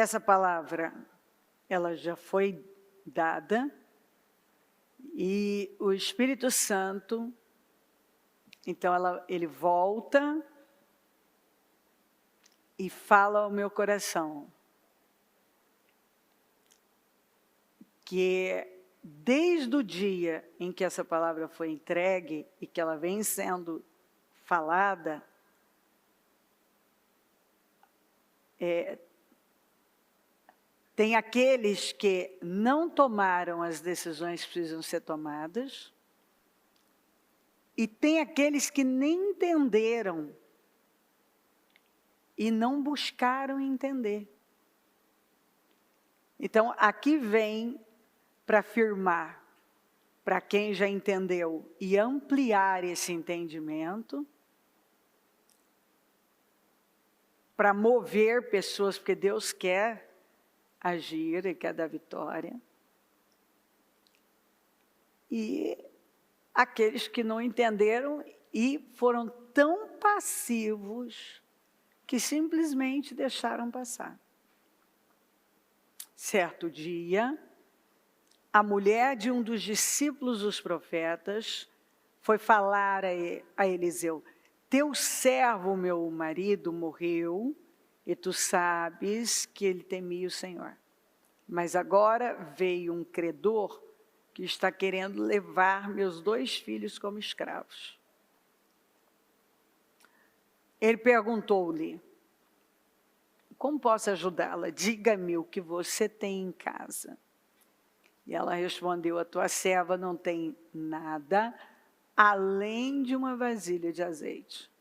essa palavra, ela já foi dada, e o Espírito Santo, então ele volta e fala ao meu coração que desde o dia em que essa palavra foi entregue e que ela vem sendo falada, tem aqueles que não tomaram as decisões que precisam ser tomadas, e tem aqueles que nem entenderam e não buscaram entender. Então, aqui vem para afirmar, para quem já entendeu, e ampliar esse entendimento, para mover pessoas, porque Deus quer agir e quer dar vitória. E aqueles que não entenderam e foram tão passivos que simplesmente deixaram passar. Certo dia, a mulher de um dos discípulos dos profetas foi falar a Eliseu: teu servo, meu marido, morreu, e tu sabes que ele temia o Senhor. Mas agora veio um credor que está querendo levar meus 2 filhos como escravos. Ele perguntou-lhe: como posso ajudá-la? Diga-me o que você tem em casa. E ela respondeu: a tua serva não tem nada além de uma vasilha de azeite.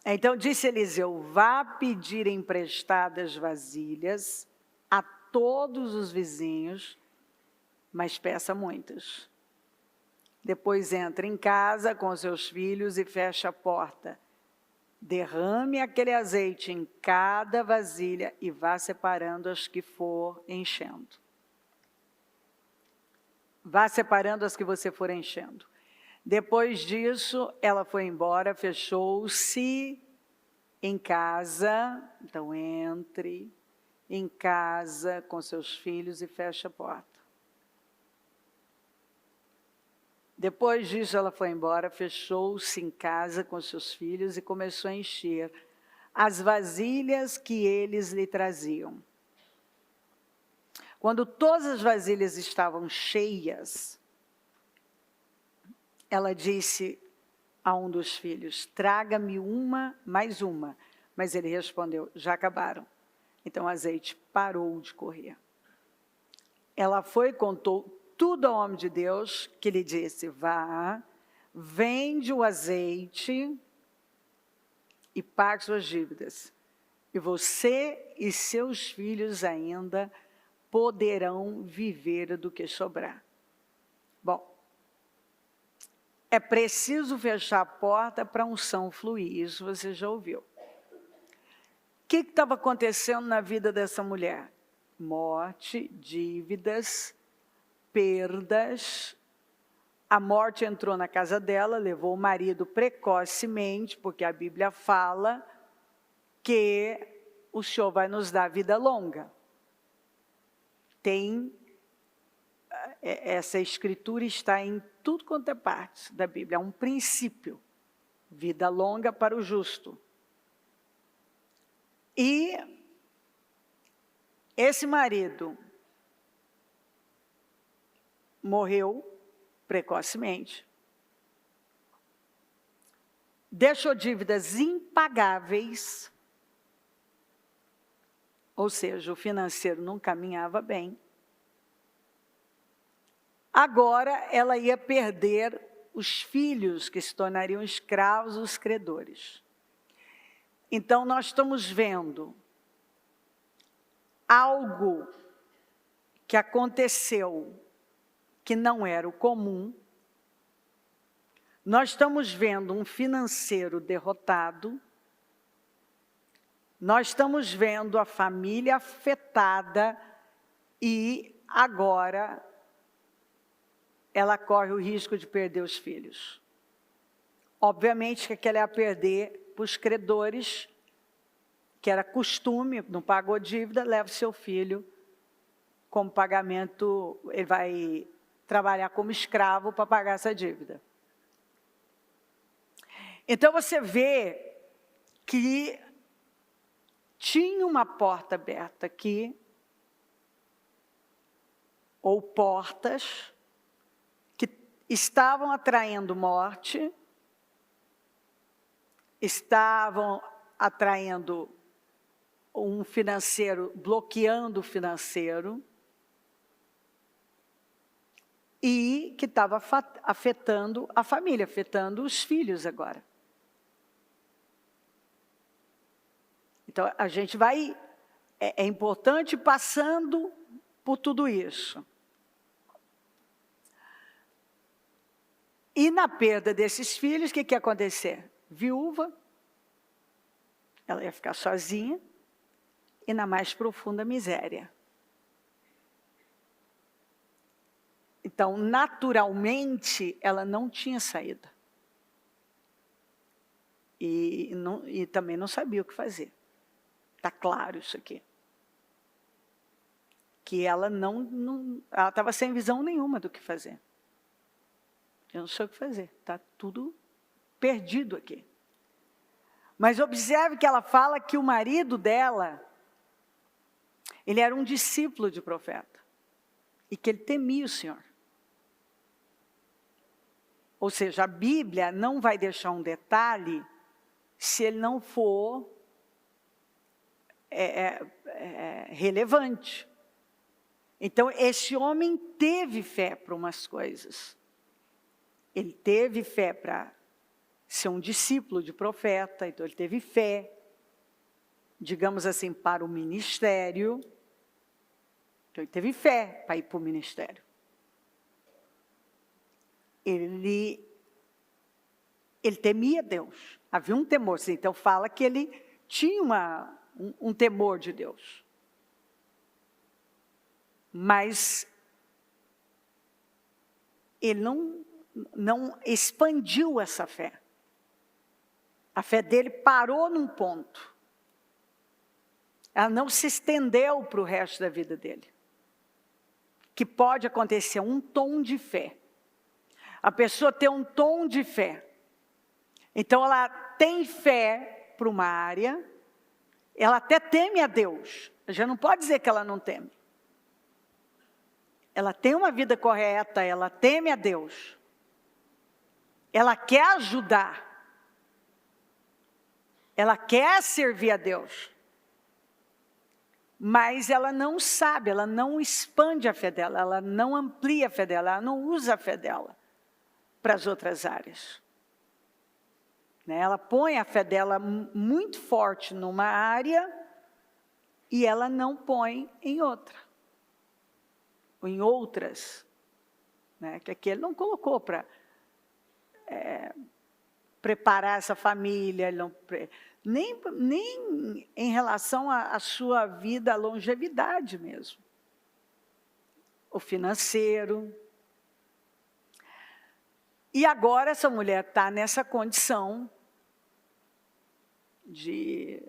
Então disse Eliseu: vá pedir emprestadas vasilhas a todos os vizinhos, mas peça muitas. Depois entre em casa com seus filhos e feche a porta. Derrame aquele azeite em cada vasilha e vá separando as que for enchendo. Vá separando as que você for enchendo. Depois disso, ela foi embora, fechou-se em casa. Então, entre em casa com seus filhos e feche a porta. Depois disso, ela foi embora, fechou-se em casa com seus filhos e começou a encher as vasilhas que eles lhe traziam. Quando todas as vasilhas estavam cheias, ela disse a um dos filhos: traga-me mais uma. Mas ele respondeu: já acabaram. Então o azeite parou de correr. Ela foi e contou tudo ao homem de Deus, que lhe disse: vá, vende o azeite e pague suas dívidas, e você e seus filhos ainda poderão viver do que sobrar. Bom, é preciso fechar a porta para a unção fluir, isso você já ouviu. O que estava acontecendo na vida dessa mulher? Morte, dívidas, perdas. A morte entrou na casa dela, levou o marido precocemente, porque a Bíblia fala que o Senhor vai nos dar vida longa. Essa escritura está em tudo quanto é parte da Bíblia, é um princípio. Vida longa para o justo. E esse marido morreu precocemente. Deixou dívidas impagáveis, ou seja, o financeiro não caminhava bem. Agora ela ia perder os filhos que se tornariam escravos dos credores. Então nós estamos vendo algo que aconteceu que não era o comum. Nós estamos vendo um financeiro derrotado. Nós estamos vendo a família afetada e agora ela corre o risco de perder os filhos. Obviamente que ela ia perder para os credores que era costume, não pagou dívida, leva o seu filho como pagamento, ele vai trabalhar como escravo para pagar essa dívida. Então você vê que tinha uma porta aberta aqui, ou portas, que estavam atraindo morte, estavam atraindo um financeiro, bloqueando o financeiro, e que estava afetando a família, afetando os filhos agora. Então, a gente vai, é importante passando por tudo isso. E na perda desses filhos, o que ia acontecer? Viúva, ela ia ficar sozinha e na mais profunda miséria. Então, naturalmente, ela não tinha saída. E também não sabia o que fazer. Está claro isso aqui. Que ela ela estava sem visão nenhuma do que fazer. Eu não sei o que fazer, está tudo perdido aqui. Mas observe que ela fala que o marido dela, ele era um discípulo de profeta. E que ele temia o Senhor. Ou seja, a Bíblia não vai deixar um detalhe se ele não for relevante. Então, esse homem teve fé para umas coisas. Ele teve fé para ser um discípulo de profeta, então ele teve fé, digamos assim, para o ministério. Então, ele teve fé para ir para o ministério. Ele temia Deus, havia um temor. Então, fala que ele tinha um temor de Deus. Mas ele não expandiu essa fé. A fé dele parou num ponto. Ela não se estendeu para o resto da vida dele. Que pode acontecer um tom de fé. A pessoa tem um tom de fé. Então, ela tem fé para uma área, ela até teme a Deus. Já não pode dizer que ela não teme. Ela tem uma vida correta, ela teme a Deus. Ela quer ajudar. Ela quer servir a Deus. Mas ela não sabe, ela não expande a fé dela, ela não amplia a fé dela, ela não usa a fé dela para as outras áreas. Ela põe a fé dela muito forte numa área e ela não põe em outra. Ou em outras. Que aqui ele não colocou para preparar essa família, ele não, nem em relação à sua vida, à longevidade mesmo. O financeiro. E agora essa mulher está nessa condição de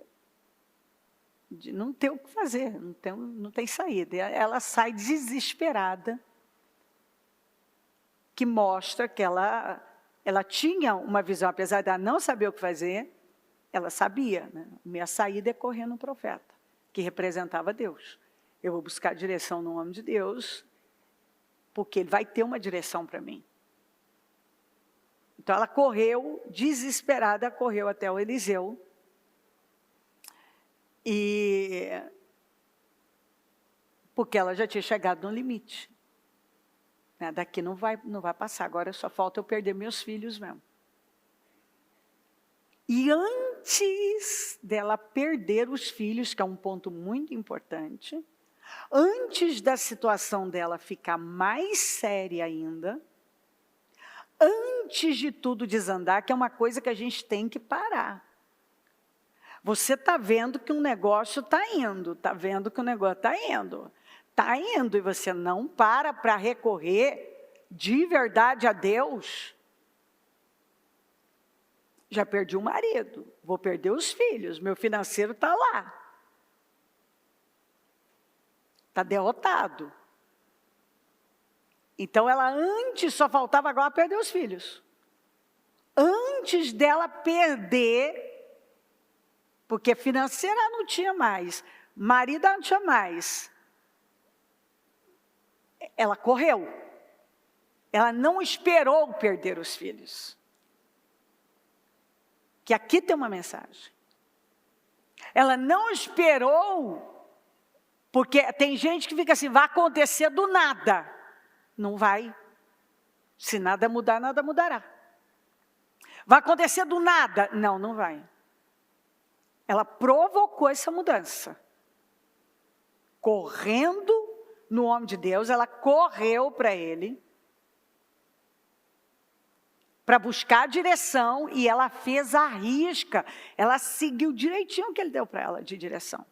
não ter o que fazer, não tem saída. Ela sai desesperada, que mostra que ela tinha uma visão, apesar de ela não saber o que fazer, ela sabia. Minha saída é correr no profeta, que representava Deus. Eu vou buscar direção no nome de Deus, porque ele vai ter uma direção para mim. Então, ela correu, desesperada, correu até o Eliseu. Porque ela já tinha chegado no limite. Daqui não vai passar, agora só falta eu perder meus filhos mesmo. E antes dela perder os filhos, que é um ponto muito importante, antes da situação dela ficar mais séria ainda, antes de tudo desandar, que é uma coisa que a gente tem que parar. Você está vendo que um negócio está indo, está vendo que o negócio está indo. Está indo e você não para recorrer de verdade a Deus. Já perdi o marido, vou perder os filhos, meu financeiro está lá. Está derrotado. Então, ela antes só faltava agora perder os filhos. Antes dela perder, porque financeira não tinha mais, marido não tinha mais. Ela correu. Ela não esperou perder os filhos. Que aqui tem uma mensagem. Ela não esperou, porque tem gente que fica assim, vai acontecer do nada. Não vai. Se nada mudar, nada mudará. Vai acontecer do nada? Não, não vai. Ela provocou essa mudança. Correndo no homem de Deus, ela correu para ele, para buscar a direção, e ela fez a risca. Ela seguiu direitinho o que ele deu para ela de direção.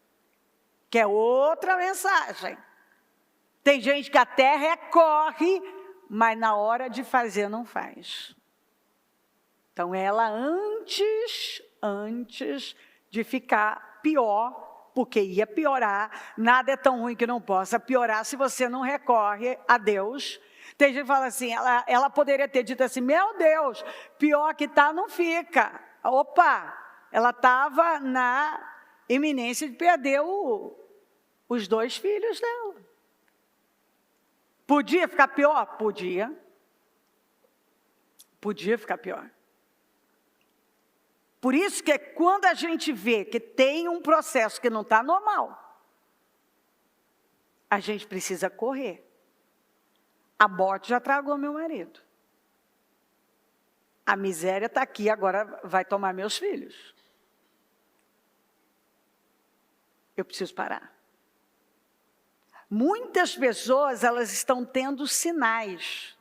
Que é outra mensagem. Tem gente que até recorre, mas na hora de fazer não faz. Então ela antes de ficar pior, porque ia piorar, nada é tão ruim que não possa piorar se você não recorre a Deus. Tem gente que fala assim, ela poderia ter dito assim, meu Deus, pior que está não fica. Opa, ela estava na iminência de perder os 2 filhos dela. Podia ficar pior? Podia. Podia ficar pior. Por isso que quando a gente vê que tem um processo que não está normal, a gente precisa correr. A morte já tragou meu marido. A miséria está aqui, agora vai tomar meus filhos. Eu preciso parar. Muitas pessoas, elas estão tendo sinais.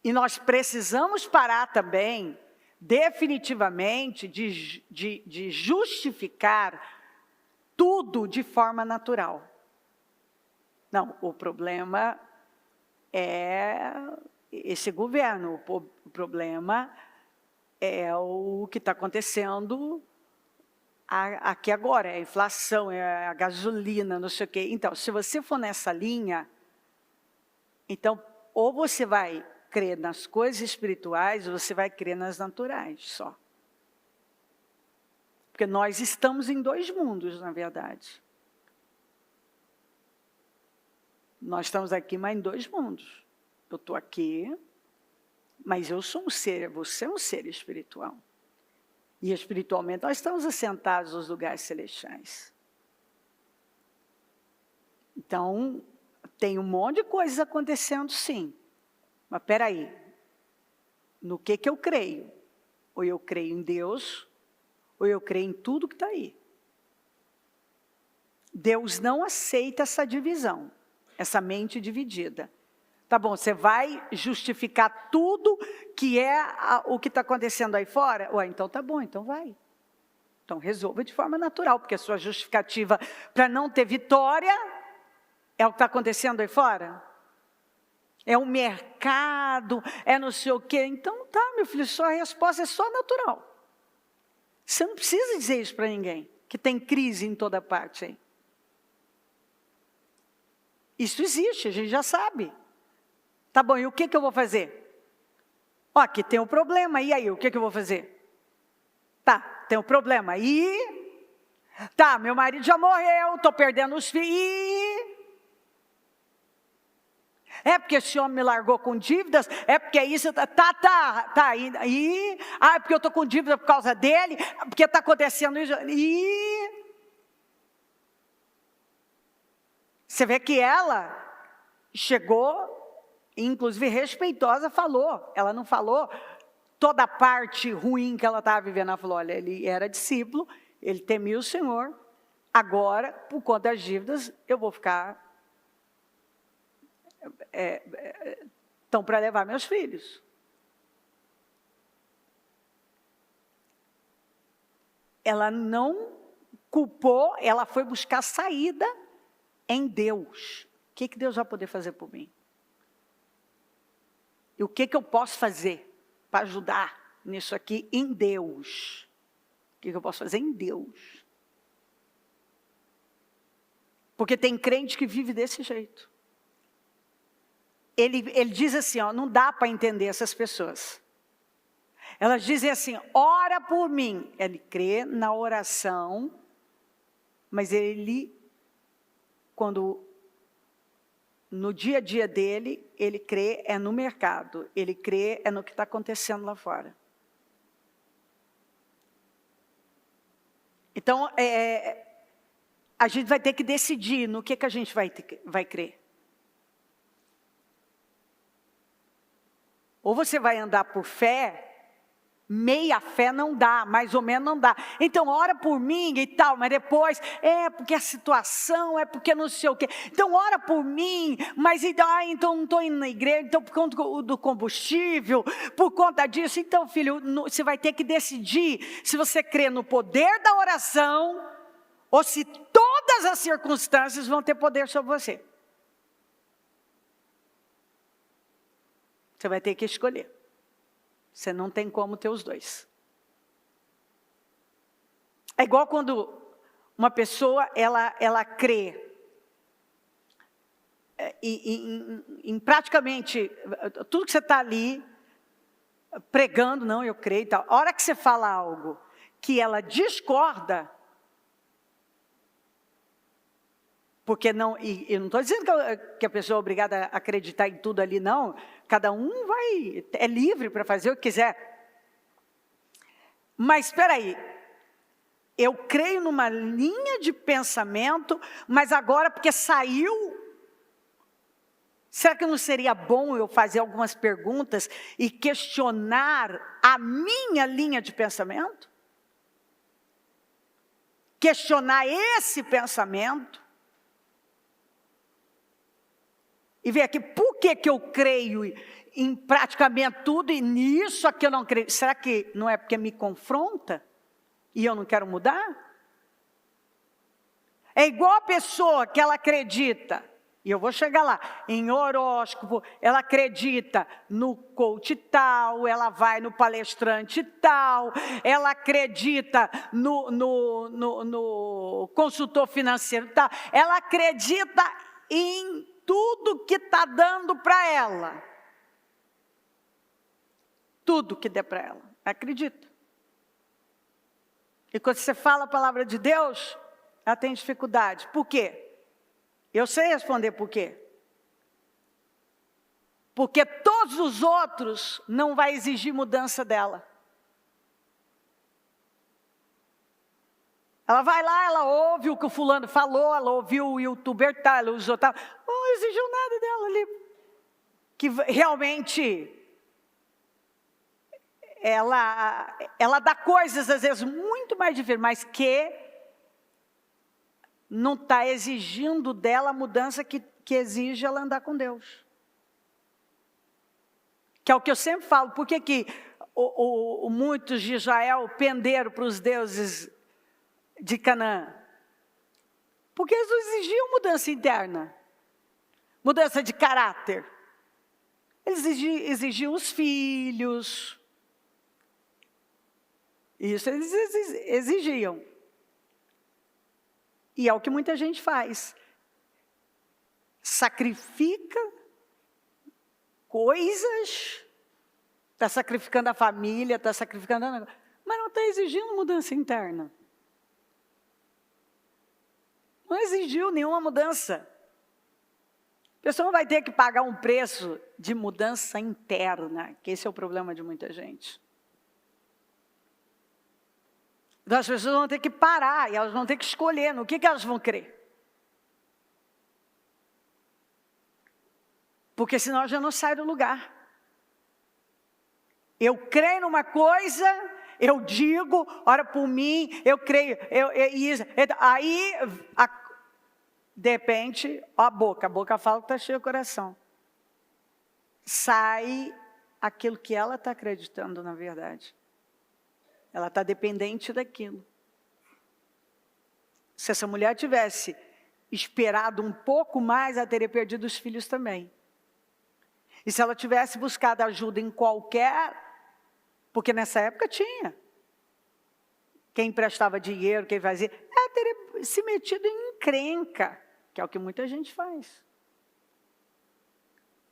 E nós precisamos parar também, definitivamente, de justificar tudo de forma natural. Não, o problema é esse governo, o problema é o que está acontecendo aqui agora, é a inflação, é a gasolina, não sei o quê. Então, se você for nessa linha, então, ou você vai crer nas coisas espirituais, ou você vai crer nas naturais, só. Porque nós estamos em 2 mundos, na verdade. Nós estamos aqui, mas em 2 mundos. Eu estou aqui, mas eu sou um ser, você é um ser espiritual. E espiritualmente nós estamos assentados nos lugares celestiais. Então, tem um monte de coisas acontecendo, sim. Mas espera aí, no que eu creio? Ou eu creio em Deus, ou eu creio em tudo que está aí. Deus não aceita essa divisão, essa mente dividida. Tá bom, você vai justificar tudo que é o que está acontecendo aí fora? Ué, então tá bom, então vai. Então resolva de forma natural, porque a sua justificativa para não ter vitória é o que está acontecendo aí fora? É o mercado, é não sei o quê. Então tá, meu filho, sua resposta é só natural. Você não precisa dizer isso para ninguém, que tem crise em toda parte aí. Isso existe, a gente já sabe. Tá bom, e o que eu vou fazer? Ó, aqui tem um problema, e aí, o que eu vou fazer? Tá, tem um problema, e... Tá, meu marido já morreu, estou perdendo os filhos, e... É porque esse homem me largou com dívidas, é porque isso... e... Ah, é porque eu estou com dívida por causa dele, porque está acontecendo isso, e... Você vê que ela chegou... Inclusive, respeitosa, falou. Ela não falou toda a parte ruim que ela estava vivendo. Ela falou, olha, ele era discípulo, ele temia o Senhor. Agora, por conta das dívidas, eu vou ficar... Estão para levar meus filhos. Ela não culpou, ela foi buscar saída em Deus. O que Deus vai poder fazer por mim? E o que eu posso fazer para ajudar? nisso aqui em Deus. O que eu posso fazer em Deus? Porque tem crente que vive desse jeito. Ele diz assim, ó, não dá para entender essas pessoas. Elas dizem assim, ora por mim. Ele crê na oração, mas ele, no dia a dia dele, ele crê no mercado, ele crê no que está acontecendo lá fora. Então, a gente vai ter que decidir no que a gente vai crer. Ou você vai andar por fé, meia fé não dá, mais ou menos não dá. Então, ora por mim e tal, mas depois, porque a situação, porque não sei o quê. Então, ora por mim, mas então não estou indo na igreja, então por conta do combustível, por conta disso. Então, filho, você vai ter que decidir se você crê no poder da oração, ou se todas as circunstâncias vão ter poder sobre você. Você vai ter que escolher. Você não tem como ter os dois. É igual quando uma pessoa, ela crê em praticamente tudo que você está ali pregando, não, eu creio e tal. A hora que você fala algo que ela discorda, porque não, e eu não estou dizendo que a pessoa é obrigada a acreditar em tudo ali, não. Cada um é livre para fazer o que quiser. Mas espera aí, eu creio numa linha de pensamento, mas agora porque saiu, será que não seria bom eu fazer algumas perguntas e questionar a minha linha de pensamento? Questionar esse pensamento? E ver aqui, por que eu creio em praticamente tudo e nisso aqui eu não creio? Será que não é porque me confronta e eu não quero mudar? É igual a pessoa que ela acredita, e eu vou chegar lá, em horóscopo, ela acredita no coach tal, ela vai no palestrante tal, ela acredita no consultor financeiro tal, ela acredita em tudo que está dando para ela. Tudo que der para ela. Acredita. E quando você fala a palavra de Deus, ela tem dificuldade. Por quê? Eu sei responder por quê. Porque todos os outros não vai exigir mudança dela. Ela vai lá, ela ouve o que o fulano falou, ela ouviu o youtuber tal, ela usou tal. Não exigiu nada dela ali. Que realmente ela dá coisas às vezes muito mais difíceis, mas que não está exigindo dela a mudança que exige ela andar com Deus. Que é o que eu sempre falo, por que muitos de Israel penderam para os deuses de Canaã? Porque eles não exigiam mudança interna, mudança de caráter. Eles exigiam os filhos. Isso eles exigiam. E é o que muita gente faz. Sacrifica coisas, está sacrificando a família, está sacrificando, mas não está exigindo mudança interna. Não exigiu nenhuma mudança. A pessoa vai ter que pagar um preço de mudança interna, que esse é o problema de muita gente. Então as pessoas vão ter que parar e elas vão ter que escolher no que elas vão crer. Porque senão já não sai do lugar. Eu creio numa coisa, eu digo, ora por mim, eu creio, aí, de repente, a boca fala que está cheio o coração. Sai aquilo que ela está acreditando na verdade. Ela está dependente daquilo. Se essa mulher tivesse esperado um pouco mais, ela teria perdido os filhos também. E se ela tivesse buscado ajuda em qualquer Porque nessa época tinha. Quem emprestava dinheiro, quem fazia, teria se metido em encrenca, que é o que muita gente faz.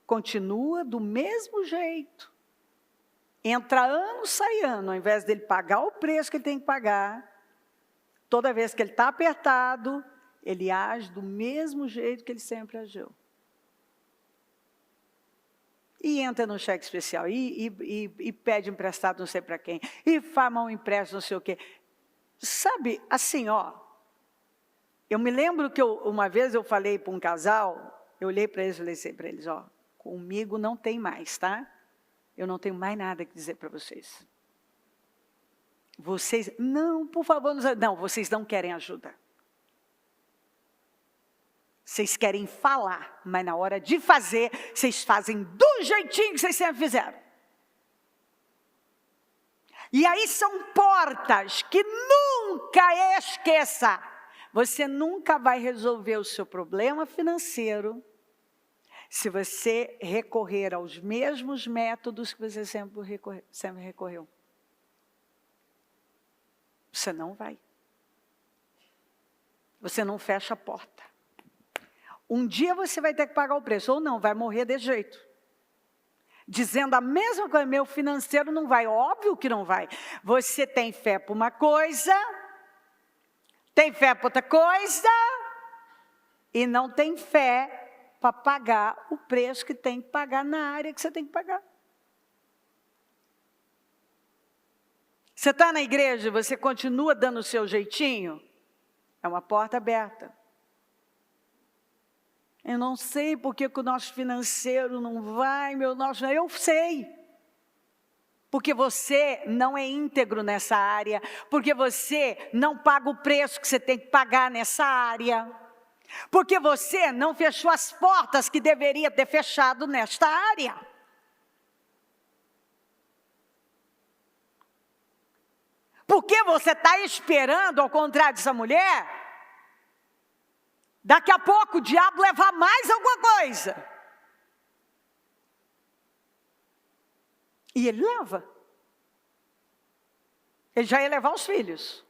Continua do mesmo jeito. Entra ano, sai ano, ao invés dele pagar o preço que ele tem que pagar, toda vez que ele está apertado, ele age do mesmo jeito que ele sempre agiu. E entra no cheque especial, e pede emprestado não sei para quem, e faz um empréstimo não sei o quê. Sabe, assim, eu me lembro que uma vez eu falei para um casal, eu olhei para eles e falei assim para eles, comigo não tem mais, tá? Eu não tenho mais nada que dizer para vocês. Vocês, não, por favor, não, vocês não querem ajuda. Vocês querem falar, mas na hora de fazer, vocês fazem do jeitinho que vocês sempre fizeram. E aí são portas que nunca esqueça. Você nunca vai resolver o seu problema financeiro se você recorrer aos mesmos métodos que você sempre recorreu. Você não vai. Você não fecha a porta. Um dia você vai ter que pagar o preço, ou não, vai morrer desse jeito. Dizendo a mesma coisa, meu financeiro não vai, óbvio que não vai. Você tem fé para uma coisa, tem fé para outra coisa, e não tem fé para pagar o preço que tem que pagar na área que você tem que pagar. Você está na igreja e você continua dando o seu jeitinho, é uma porta aberta. Eu não sei porque que o nosso financeiro não vai, eu sei. Porque você não é íntegro nessa área, porque você não paga o preço que você tem que pagar nessa área, porque você não fechou as portas que deveria ter fechado nesta área. Porque você está esperando, ao contrário dessa mulher, daqui a pouco o diabo levar mais alguma coisa. E ele leva. Ele já ia levar os filhos.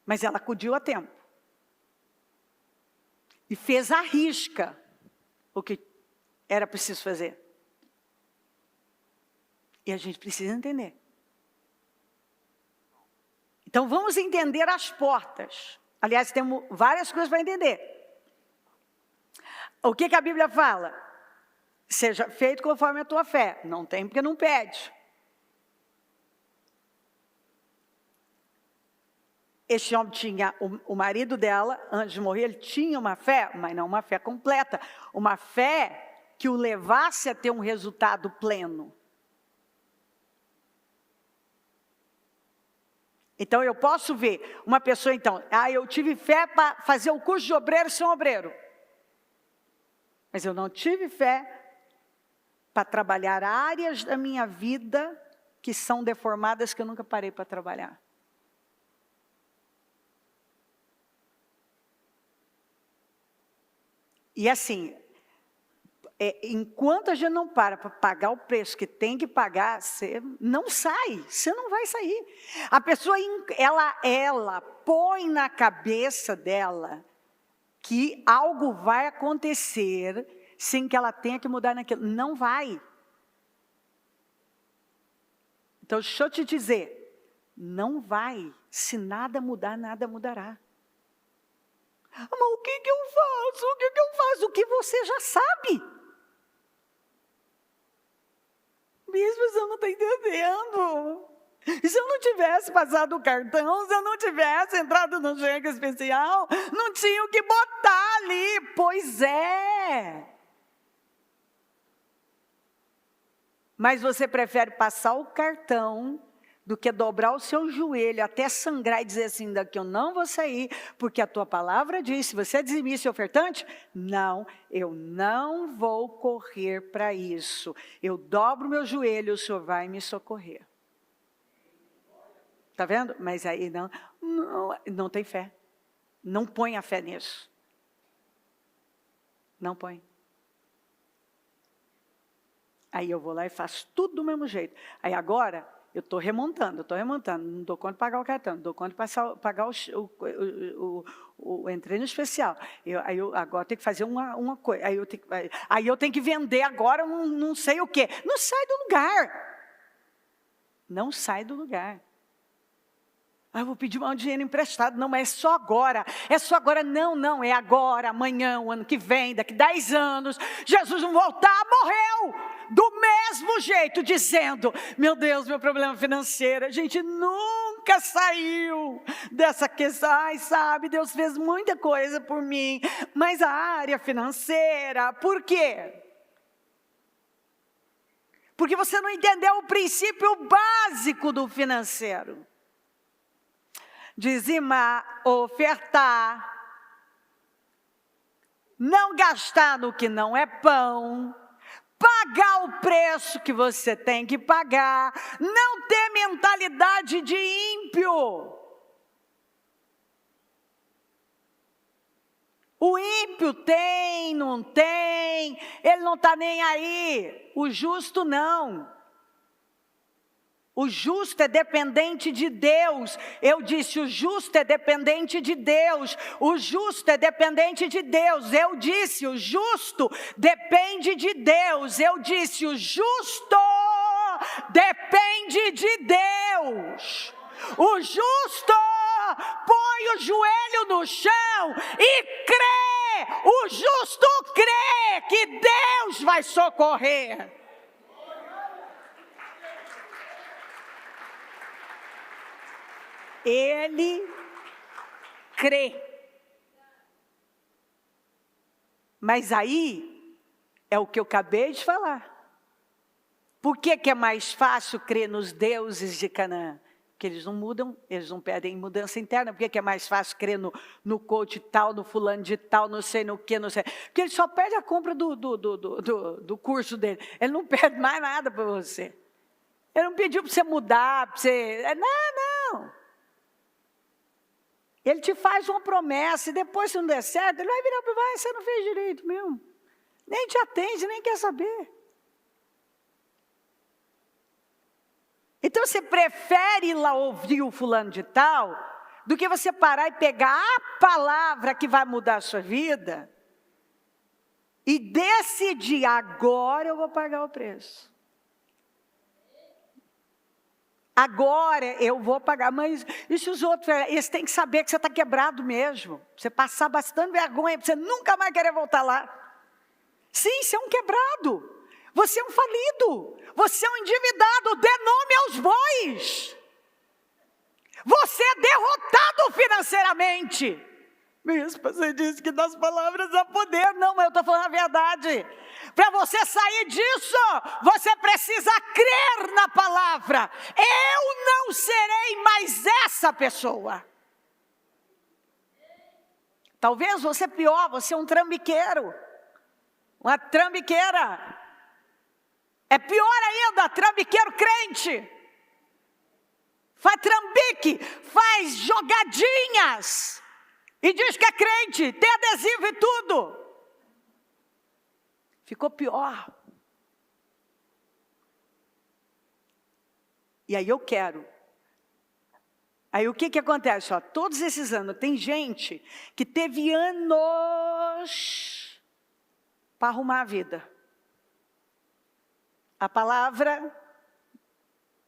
Mas ela acudiu a tempo. E fez à risca o que era preciso fazer. E a gente precisa entender. Então vamos entender as portas. Aliás, temos várias coisas para entender. O que a Bíblia fala? Seja feito conforme a tua fé. Não tem porque não pede. Este homem tinha, o marido dela, antes de morrer, ele tinha uma fé, mas não uma fé completa. Uma fé que o levasse a ter um resultado pleno. Então, eu posso ver uma pessoa, eu tive fé para fazer o curso de obreiro e ser um obreiro. Mas eu não tive fé para trabalhar áreas da minha vida que são deformadas, que eu nunca parei para trabalhar. E assim, enquanto a gente não para pagar o preço que tem que pagar, você não sai, você não vai sair. A pessoa, ela põe na cabeça dela que algo vai acontecer sem que ela tenha que mudar naquilo. Não vai. Então, deixa eu te dizer, não vai. Se nada mudar, nada mudará. Mas o que eu faço? O que eu faço? O que você já sabe. Mesmo você não está entendendo. E se eu não tivesse passado o cartão, se eu não tivesse entrado no cheque especial, não tinha o que botar ali. Pois é. Mas você prefere passar o cartão do que dobrar o seu joelho até sangrar e dizer assim, daqui eu não vou sair, porque a tua palavra diz, se você é dizimista e ofertante, não, eu não vou correr para isso. Eu dobro meu joelho, o Senhor vai me socorrer. Está vendo? Mas aí não tem fé. Não põe a fé nisso. Não põe. Aí eu vou lá e faço tudo do mesmo jeito. Aí agora, eu estou remontando. Não dou conta de pagar o cartão, não dou conta de pagar o entrei no especial. Aí eu agora tenho que fazer uma coisa. Aí eu tenho que vender agora não sei o quê. Não sai do lugar. Não sai do lugar. Eu vou pedir um dinheiro emprestado. Não, mas é só agora. É só agora. Não. É agora, amanhã, o ano que vem, daqui 10 anos. Jesus não voltar, morreu. Do mesmo jeito, dizendo, meu Deus, meu problema financeiro. A gente nunca saiu dessa questão. Ai, sabe, Deus fez muita coisa por mim. Mas a área financeira, por quê? Porque você não entendeu o princípio básico do financeiro. Dizimar, ofertar, não gastar no que não é pão, pagar o preço que você tem que pagar, não ter mentalidade de ímpio. O ímpio tem, não tem, ele não está nem aí, o justo não. O justo é dependente de Deus. Eu disse, o justo é dependente de Deus. O justo é dependente de Deus. Eu disse, o justo depende de Deus. Eu disse, o justo depende de Deus. O justo põe o joelho no chão e crê. O justo crê que Deus vai socorrer. Ele crê. Mas aí, é o que eu acabei de falar. Por que é mais fácil crer nos deuses de Canaã? Porque eles não mudam, eles não pedem mudança interna. Por que é mais fácil crer no coach tal, no fulano de tal, não sei no que, não sei. Porque ele só perde a compra do curso dele. Ele não perde mais nada para você. Ele não pediu para você mudar, para você... Não. Ele te faz uma promessa e depois, se não der certo, ele vai virar para você, você não fez direito mesmo. Nem te atende, nem quer saber. Então, você prefere ir lá ouvir o fulano de tal, do que você parar e pegar a palavra que vai mudar a sua vida e decidir, agora eu vou pagar o preço. Agora eu vou pagar, mas e se os outros, eles têm que saber que você está quebrado mesmo. Você passar bastante vergonha, para você nunca mais querer voltar lá. Sim, você é um quebrado. Você é um falido. Você é um endividado. Dê nome aos bois. Você é derrotado financeiramente. Mesmo, você disse que nas palavras há poder. Não, mas eu estou falando a verdade. Para você sair disso, você precisa crer na palavra. Eu não serei mais essa pessoa. Talvez você pior, você é um trambiqueiro. Uma trambiqueira. É pior ainda, trambiqueiro crente. Faz trambique, faz jogadinhas. E diz que é crente, tem adesivo e tudo. Ficou pior. E aí eu quero. Aí o que acontece? Todos esses anos, tem gente que teve anos para arrumar a vida. A palavra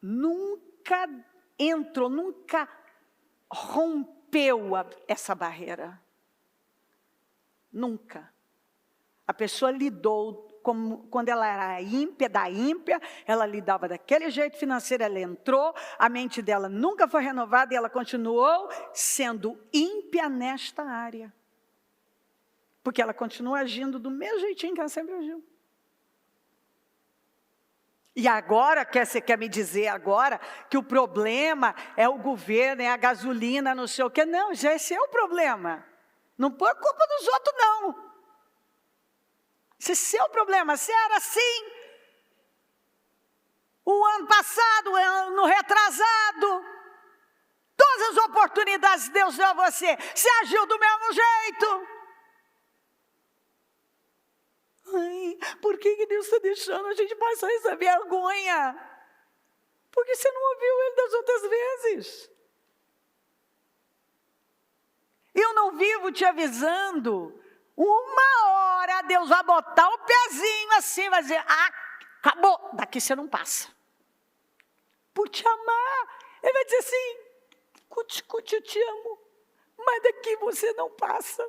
nunca entrou, nunca rompeu essa barreira. Nunca. A pessoa lidou, quando ela era ímpia, da ímpia, ela lidava daquele jeito financeiro, ela entrou, a mente dela nunca foi renovada e ela continuou sendo ímpia nesta área. Porque ela continua agindo do mesmo jeitinho que ela sempre agiu. E agora, você quer me dizer agora que o problema é o governo, é a gasolina, não sei o quê? Não, já esse é o problema. Não põe a culpa dos outros, não. Esse é seu problema, você era assim. O ano passado, o ano retrasado. Todas as oportunidades que Deus deu a você, você agiu do mesmo jeito. Ai, por por que Deus está deixando a gente passar essa vergonha? Porque você não ouviu Ele das outras vezes. Eu não vivo te avisando. Uma hora Deus vai botar o pezinho assim, vai dizer, acabou, daqui você não passa. Por te amar. Ele vai dizer assim, cuti, eu te amo, mas daqui você não passa.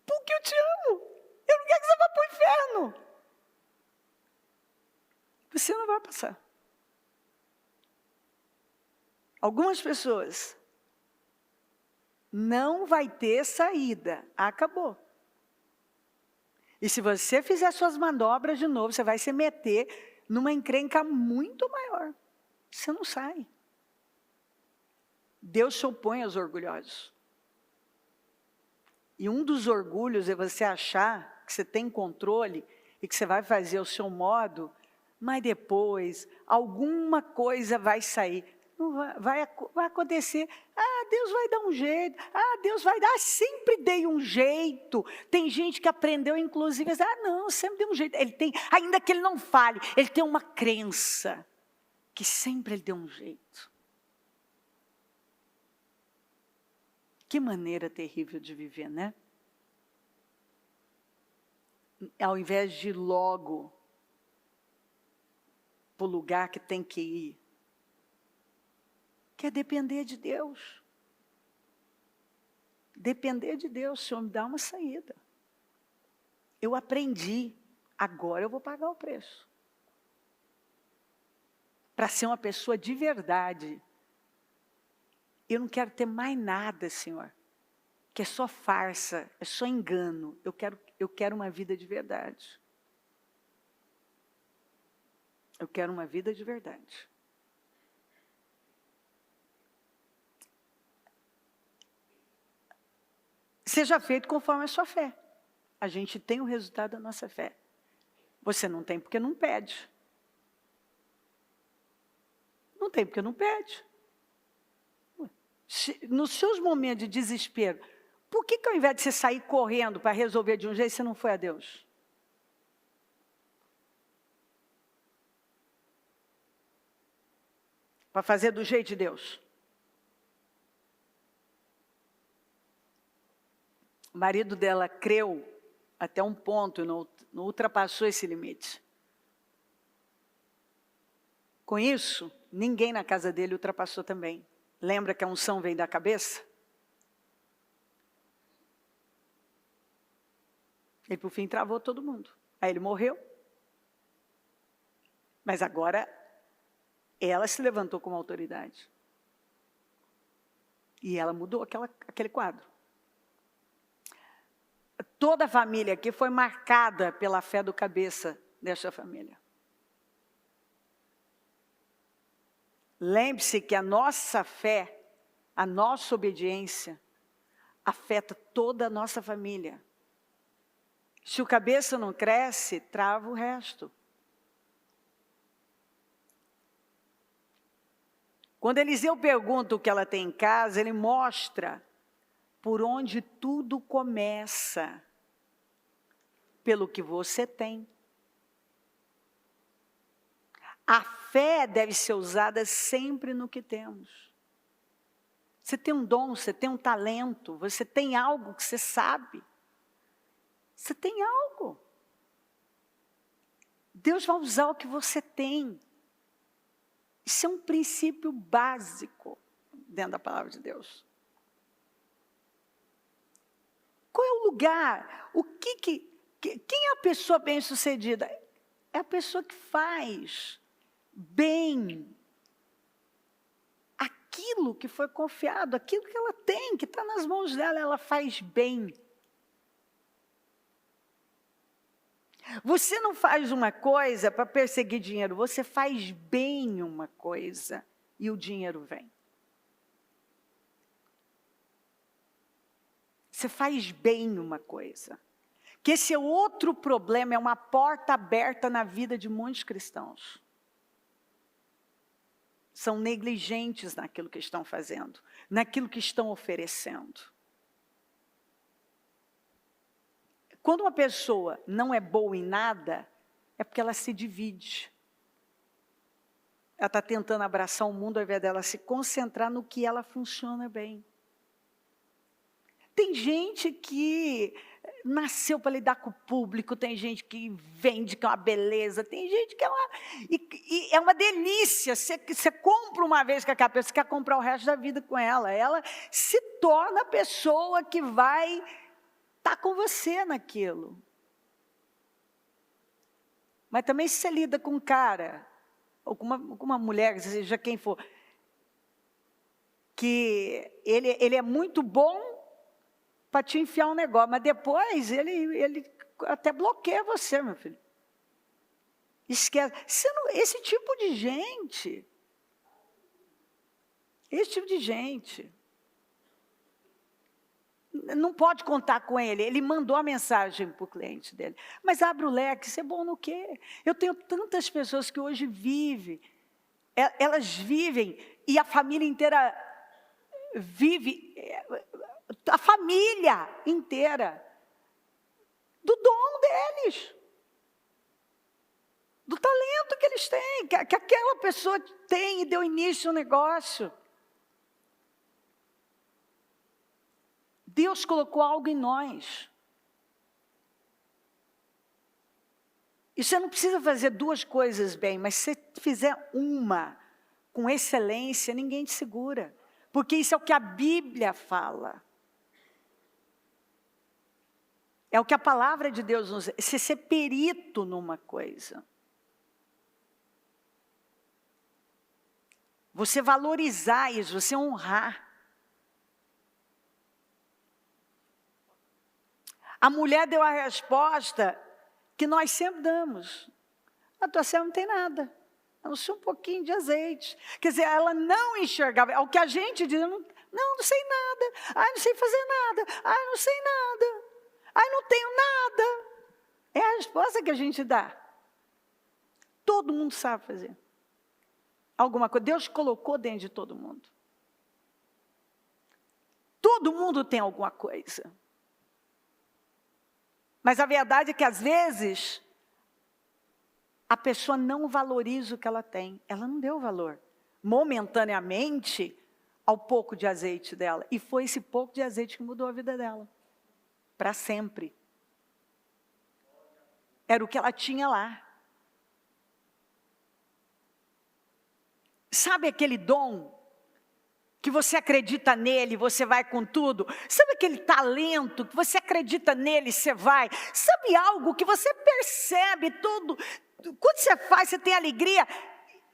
Porque eu te amo. Eu não quero que você vá para o inferno. Você não vai passar. Algumas pessoas não vai ter saída. Acabou. E se você fizer suas manobras de novo, você vai se meter numa encrenca muito maior. Você não sai. Deus se opõe aos orgulhosos. E um dos orgulhos é você achar que você tem controle e que você vai fazer o seu modo, mas depois alguma coisa vai sair. Não vai acontecer. Deus vai dar um jeito. Deus vai dar. Sempre dei um jeito. Tem gente que aprendeu, inclusive, não, sempre deu um jeito. Ele tem, ainda que ele não fale, ele tem uma crença que sempre ele deu um jeito. Que maneira terrível de viver, né? Ao invés de ir logo para o lugar que tem que ir, quer depender de Deus. Depender de Deus, o Senhor me dá uma saída. Eu aprendi, agora eu vou pagar o preço. Para ser uma pessoa de verdade. Eu não quero ter mais nada, Senhor, que é só farsa, é só engano. Eu quero uma vida de verdade. Eu quero uma vida de verdade. Seja feito conforme a sua fé. A gente tem o resultado da nossa fé. Você não tem porque não pede. Não tem porque não pede. Nos seus momentos de desespero, por que ao invés de você sair correndo para resolver de um jeito, você não foi a Deus? Para fazer do jeito de Deus. O marido dela creu até um ponto, não ultrapassou esse limite. Com isso, ninguém na casa dele ultrapassou também. Lembra que a unção vem da cabeça? Ele, por fim, travou todo mundo. Aí ele morreu. Mas agora, ela se levantou como autoridade. E ela mudou aquele quadro. Toda a família aqui foi marcada pela fé do cabeça desta família. Lembre-se que a nossa fé, a nossa obediência, afeta toda a nossa família. Se o cabeça não cresce, trava o resto. Quando Eliseu pergunta o que ela tem em casa, ele mostra por onde tudo começa. Pelo que você tem. A fé deve ser usada sempre no que temos. Você tem um dom, você tem um talento, você tem algo que você sabe. Você tem algo. Deus vai usar o que você tem. Isso é um princípio básico dentro da palavra de Deus. Qual é o lugar? Quem é a pessoa bem-sucedida? É a pessoa que faz bem aquilo que foi confiado, aquilo que ela tem, que está nas mãos dela, ela faz bem. Você não faz uma coisa para perseguir dinheiro, você faz bem uma coisa e o dinheiro vem. Você faz bem uma coisa. Que esse é outro problema, é uma porta aberta na vida de muitos cristãos. São negligentes naquilo que estão fazendo, naquilo que estão oferecendo. Quando uma pessoa não é boa em nada, É porque ela se divide. Ela está tentando abraçar o mundo ao invés dela se concentrar no que ela funciona bem. Tem gente que nasceu para lidar com o público, tem gente que vende, que é uma beleza, tem gente que é uma... E é uma delícia, você compra uma vez com aquela pessoa, você quer comprar o resto da vida com ela. Ela se torna a pessoa que vai estar com você naquilo. Mas também se você lida com um cara, ou com uma mulher, seja quem for, que ele é muito bom para te enfiar um negócio, mas depois ele até bloqueia você, meu filho. Esquece. Esse tipo de gente, não pode contar com ele. Ele mandou a mensagem para o cliente dele. Mas abre o leque, isso é bom no quê? Eu tenho tantas pessoas que hoje vivem, elas vivem, e a família inteira vive, a família inteira, do dom deles, do talento que eles têm, que aquela pessoa tem e deu início ao negócio. Deus colocou algo em nós. E você não precisa fazer duas coisas bem, mas se você fizer uma com excelência, ninguém te segura. Porque isso é o que a Bíblia fala. É o que a palavra de Deus nos diz. Você ser perito numa coisa. Você valorizar isso, você honrar. A mulher deu a resposta que nós sempre damos. A tua serva não tem nada, a não ser um pouquinho de azeite. Quer dizer, ela não enxergava. É o que a gente diz, não sei nada. Não sei fazer nada. Não sei nada. Não tenho nada. É a resposta que a gente dá. Todo mundo sabe fazer alguma coisa. Deus colocou dentro de todo mundo. Todo mundo tem alguma coisa. Mas a verdade é que, às vezes, a pessoa não valoriza o que ela tem. Ela não deu valor, momentaneamente, ao pouco de azeite dela. E foi esse pouco de azeite que mudou a vida dela. Para sempre. Era o que ela tinha lá. Sabe aquele dom que você acredita nele, você vai com tudo? Sabe aquele talento que você acredita nele, você vai? Sabe algo que você percebe tudo? Quando você faz, você tem alegria,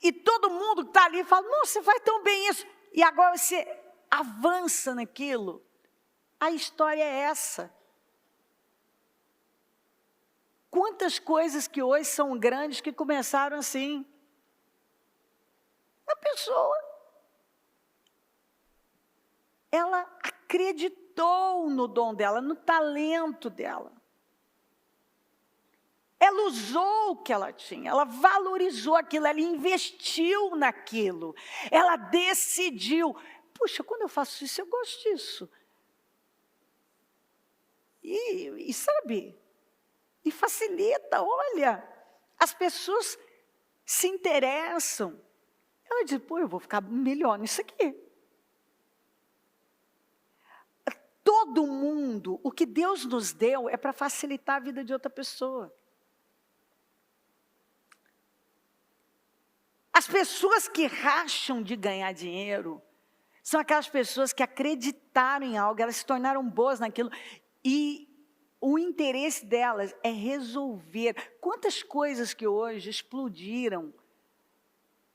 e todo mundo que está ali fala, nossa, você faz tão bem isso. E agora você avança naquilo. A história é essa. Quantas coisas que hoje são grandes que começaram assim? A pessoa, ela acreditou no dom dela, no talento dela. Ela usou o que ela tinha, ela valorizou aquilo, ela investiu naquilo. Ela decidiu, puxa, quando eu faço isso, eu gosto disso. E sabe, e facilita, olha, as pessoas se interessam. Ela diz, pô, eu vou ficar melhor nisso aqui. Todo mundo, o que Deus nos deu é para facilitar a vida de outra pessoa. As pessoas que racham de ganhar dinheiro são aquelas pessoas que acreditaram em algo, elas se tornaram boas naquilo, e o interesse delas é resolver. Quantas coisas que hoje explodiram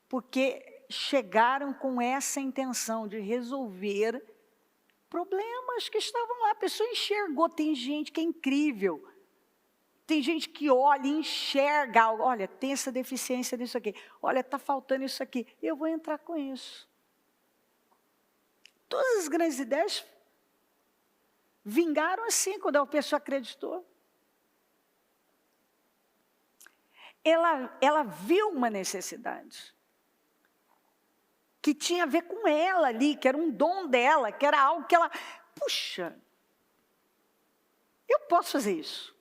porque chegaram com essa intenção de resolver problemas que estavam lá. A pessoa enxergou. Tem gente que é incrível. Tem gente que olha e enxerga algo. Olha, tem essa deficiência nisso aqui. Olha, está faltando isso aqui. Eu vou entrar com isso. Todas as grandes ideias vingaram assim, quando a pessoa acreditou. Ela viu uma necessidade que tinha a ver com ela ali, que era um dom dela, que era algo que ela... Puxa, eu posso fazer isso.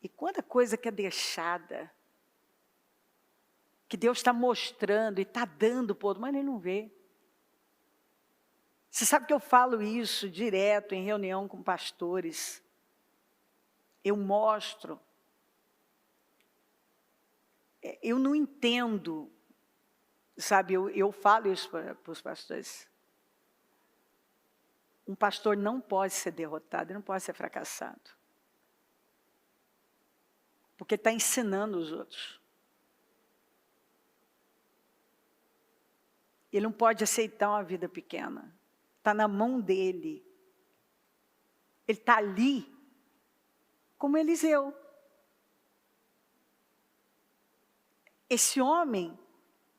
E quanta coisa que é deixada, que Deus está mostrando e está dando para o outro, mas ele não vê. Você sabe que eu falo isso direto em reunião com pastores. Eu mostro. Eu não entendo, sabe, eu falo isso para os pastores. Um pastor não pode ser derrotado, ele não pode ser fracassado. Porque está ensinando os outros. Ele não pode aceitar uma vida pequena. Está na mão dele. Ele está ali, como Eliseu. Esse homem,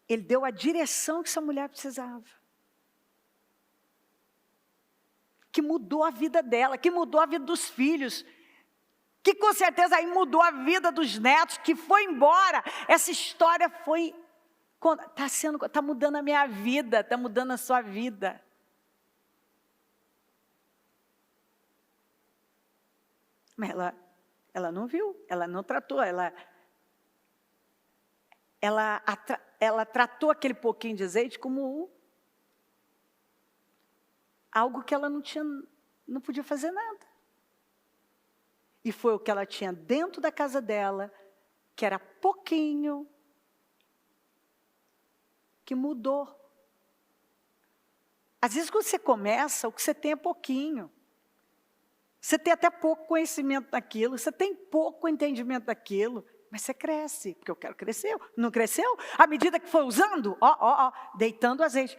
ele deu a direção que essa mulher precisava. Que mudou a vida dela, que mudou a vida dos filhos, que com certeza aí mudou a vida dos netos, que foi embora. Essa história foi, está mudando a minha vida, está mudando a sua vida. Mas ela não viu, ela não tratou, ela tratou aquele pouquinho de azeite como algo que ela não podia fazer nada. E foi o que ela tinha dentro da casa dela, que era pouquinho, que mudou. Às vezes quando você começa, o que você tem é pouquinho. Você tem até pouco conhecimento daquilo, você tem pouco entendimento daquilo, mas você cresce, porque eu quero crescer. Não cresceu? À medida que foi usando, deitando azeite,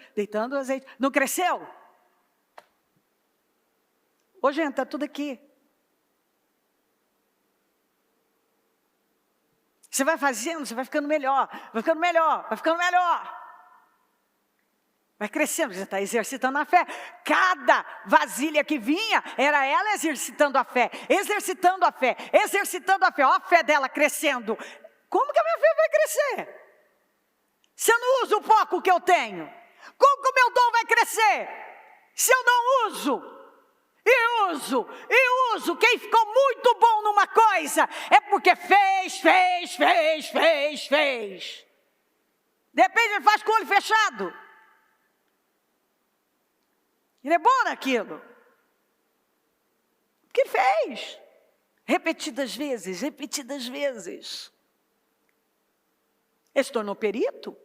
não cresceu? Ô, gente, está tudo aqui. Você vai fazendo, você vai ficando melhor, vai ficando melhor, vai ficando melhor. Vai crescendo, você está exercitando a fé. Cada vasilha que vinha, era ela exercitando a fé, exercitando a fé, exercitando a fé. Ó a fé dela crescendo. Como que a minha fé vai crescer? Se eu não uso o pouco que eu tenho, como que o meu dom vai crescer? Se eu não uso, e uso. Quem ficou muito bom numa coisa, é porque fez. De repente ele faz com o olho fechado. Ele é bom naquilo. Porque ele fez. Repetidas vezes. Ele se tornou perito.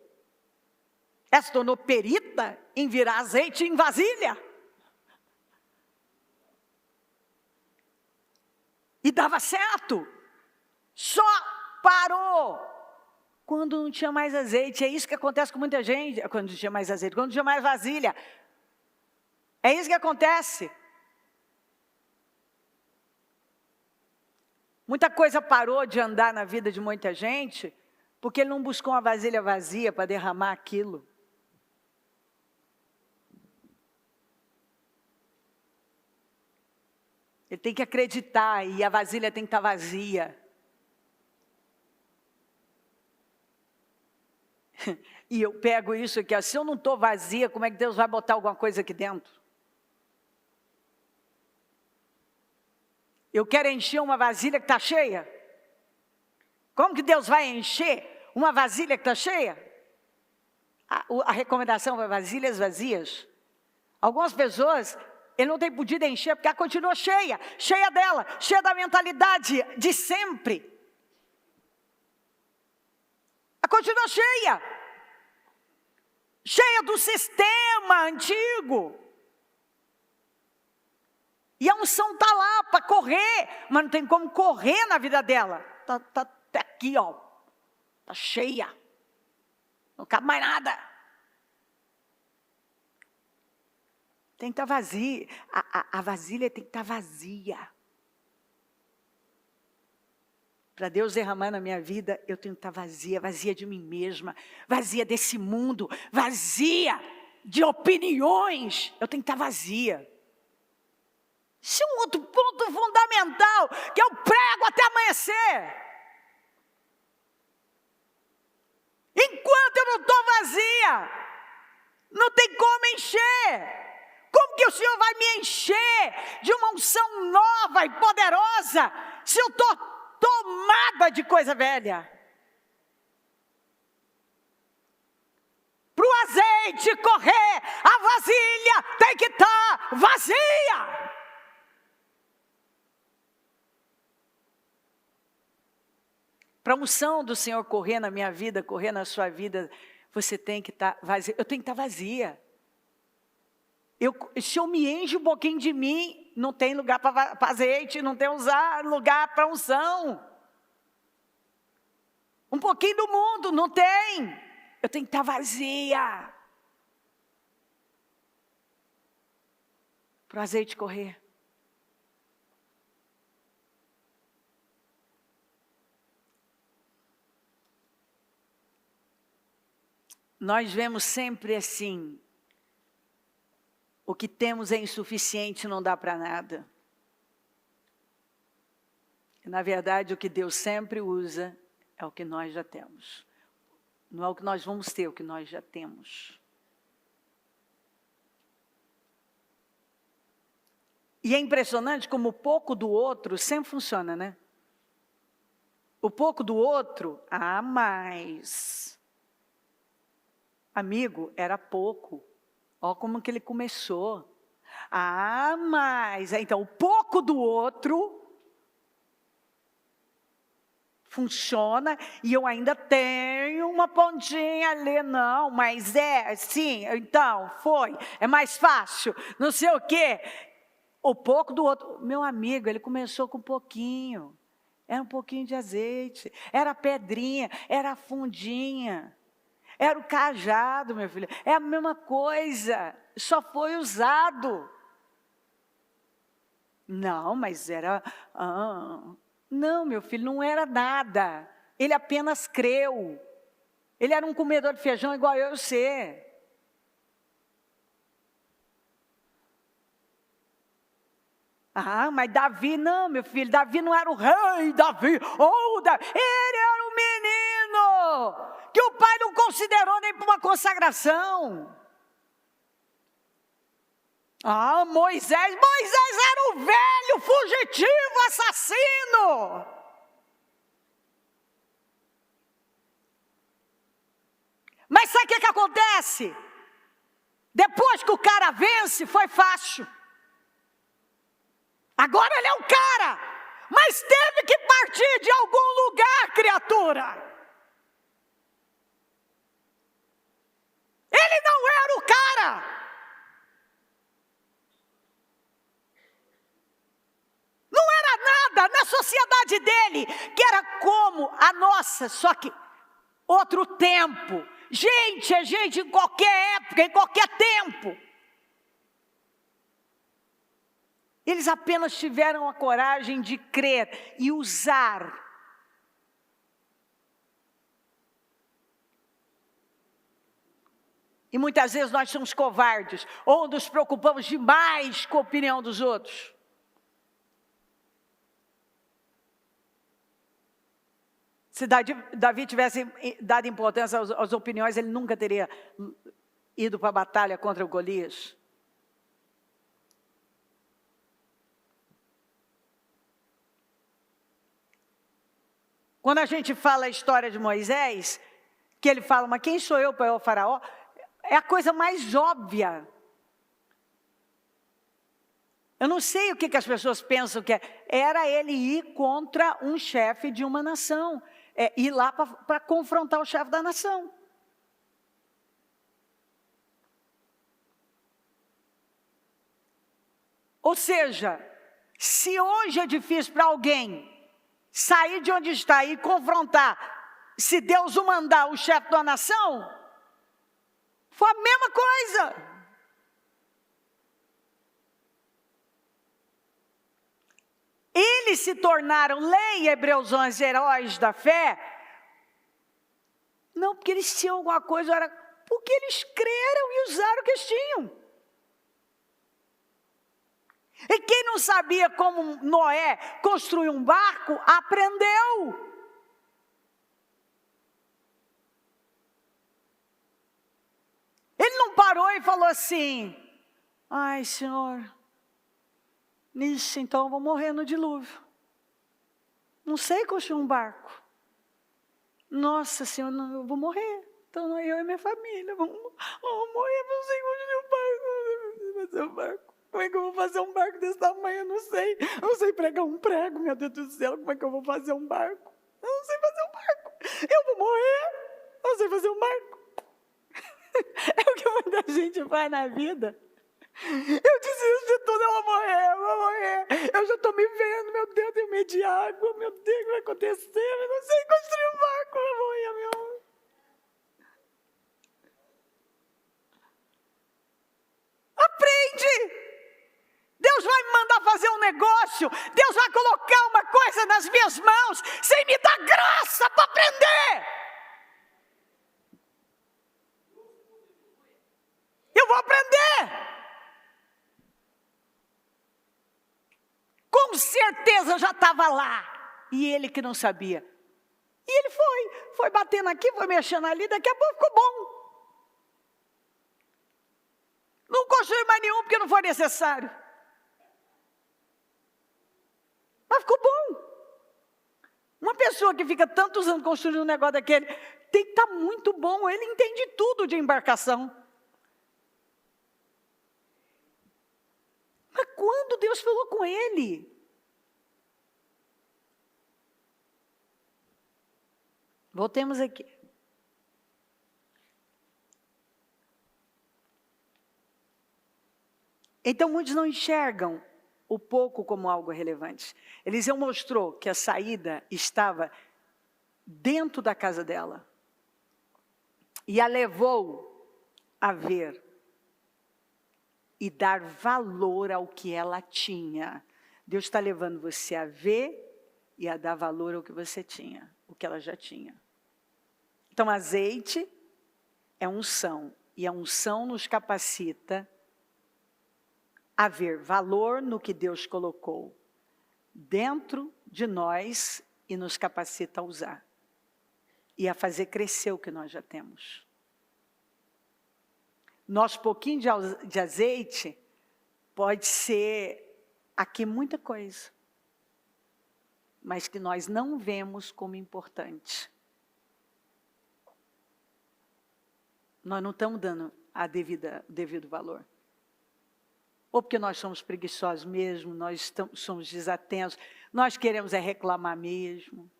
Ela se tornou perita em virar azeite em vasilha. E dava certo. Só parou quando não tinha mais azeite. É isso que acontece com muita gente. Quando não tinha mais azeite, quando não tinha mais vasilha. É isso que acontece. Muita coisa parou de andar na vida de muita gente, porque ele não buscou uma vasilha vazia para derramar aquilo. Ele tem que acreditar e a vasilha tem que estar vazia. E eu pego isso aqui, se eu não estou vazia, como é que Deus vai botar alguma coisa aqui dentro? Eu quero encher uma vasilha que está cheia. Como que Deus vai encher uma vasilha que está cheia? A recomendação é vasilhas vazias. Algumas pessoas, ele não tem podido encher porque ela continua cheia. Cheia dela, cheia da mentalidade de sempre. Ela continua cheia. Cheia do sistema antigo. E a unção está lá para correr, mas não tem como correr na vida dela. Está até aqui, ó. Está cheia. Não cabe mais nada. Tem que estar vazia. A vasilha tem que estar vazia. Para Deus derramar na minha vida, eu tenho que estar vazia. Vazia de mim mesma. Vazia desse mundo. Vazia de opiniões. Eu tenho que estar vazia. Esse é um outro ponto fundamental que eu prego até amanhecer. Enquanto eu não estou vazia, não tem como encher. Como que o Senhor vai me encher de uma unção nova e poderosa se eu estou tomada de coisa velha. Para o azeite correr, a vasilha tem que estar vazia. Para a unção do Senhor correr na minha vida, correr na sua vida, você tem que estar vazia. Eu tenho que estar vazia. Se eu me encho um pouquinho de mim, não tem lugar para azeite, não tem lugar para unção. Um pouquinho do mundo, não tem. Eu tenho que estar vazia. Para o azeite correr. Nós vemos sempre assim, o que temos é insuficiente, não dá para nada. E, na verdade, o que Deus sempre usa é o que nós já temos. Não é o que nós vamos ter, é o que nós já temos. E é impressionante como o pouco do outro sempre funciona, né? O pouco do outro, mais. Amigo, era pouco. Olha como que ele começou. Mas. Então, o pouco do outro funciona e eu ainda tenho uma pontinha ali. Não, mas sim, então, foi. É mais fácil, não sei o quê. O pouco do outro. Meu amigo, ele começou com um pouquinho. Era um pouquinho de azeite. Era a pedrinha, era a fundinha. Era o cajado, meu filho. É a mesma coisa. Só foi usado. Não, mas era... Não, meu filho, não era nada. Ele apenas creu. Ele era um comedor de feijão igual eu e você. Mas Davi, não, meu filho. Davi não era o rei, Davi. Ele era um menino que o pai não considerou nem para uma consagração. Moisés era o velho fugitivo, assassino. Mas sabe o que acontece? Depois que o cara vence, foi fácil. Agora ele é um cara, mas teve que partir de algum lugar, criatura. Ele não era o cara. Não era nada na sociedade dele, que era como a nossa, só que outro tempo. Gente, é gente em qualquer época, em qualquer tempo. Eles apenas tiveram a coragem de crer e usar. E muitas vezes nós somos covardes, ou nos preocupamos demais com a opinião dos outros. Se Davi tivesse dado importância às opiniões, ele nunca teria ido para a batalha contra o Golias. Quando a gente fala a história de Moisés, que ele fala, mas quem sou eu para ir ao faraó? É a coisa mais óbvia. Eu não sei o que as pessoas pensam que era ele ir contra um chefe de uma nação. Ir lá para confrontar o chefe da nação. Ou seja, se hoje é difícil para alguém sair de onde está e confrontar, se Deus o mandar o chefe da nação, foi a mesma coisa. Eles se tornaram, leia Hebreus 11, heróis da fé, não porque eles tinham alguma coisa, era porque eles creram e usaram o que eles tinham. E quem não sabia como Noé construiu um barco, aprendeu. Ele não parou e falou assim, ai Senhor, nisso então eu vou morrer no dilúvio. Não sei construir um barco. Nossa Senhora, eu vou morrer. Então eu e minha família vamos morrer, não sei construir um barco. Não sei fazer um barco. Como é que eu vou fazer um barco desse tamanho? Eu não sei. Eu não sei pregar um prego, meu Deus do céu. Como é que eu vou fazer um barco? Eu não sei fazer um barco. Eu vou morrer. Eu não sei fazer um barco. É o que muita gente faz na vida. Eu desisto de tudo, eu vou morrer. Eu já estou me vendo, meu Deus, tenho medo de água, meu Deus, o que vai acontecer? Eu não sei construir um barco, eu vou morrer, meu. Aprende! Deus vai me mandar fazer um negócio, Deus vai colocar uma coisa nas minhas mãos, sem me dar graça para aprender. Eu vou aprender. Com certeza já estava lá. E ele que não sabia. E ele foi batendo aqui, foi mexendo ali, daqui a pouco ficou bom. Não construiu mais nenhum porque não foi necessário. Mas ficou bom. Uma pessoa que fica tantos anos construindo um negócio daquele, tem que estar muito bom, ele entende tudo de embarcação. Mas quando Deus falou com ele? Voltemos aqui. Então, muitos não enxergam o pouco como algo relevante. Eliseu mostrou que a saída estava dentro da casa dela. E a levou a ver e dar valor ao que ela tinha. Deus está levando você a ver e a dar valor ao que você tinha, o que ela já tinha. Então, azeite é unção, e a unção nos capacita a ver valor no que Deus colocou dentro de nós e nos capacita a usar. E a fazer crescer o que nós já temos. Nosso pouquinho de azeite pode ser aqui muita coisa, mas que nós não vemos como importante. Nós não estamos dando o devido valor. Ou porque nós somos preguiçosos mesmo, nós somos desatentos, nós queremos reclamar mesmo.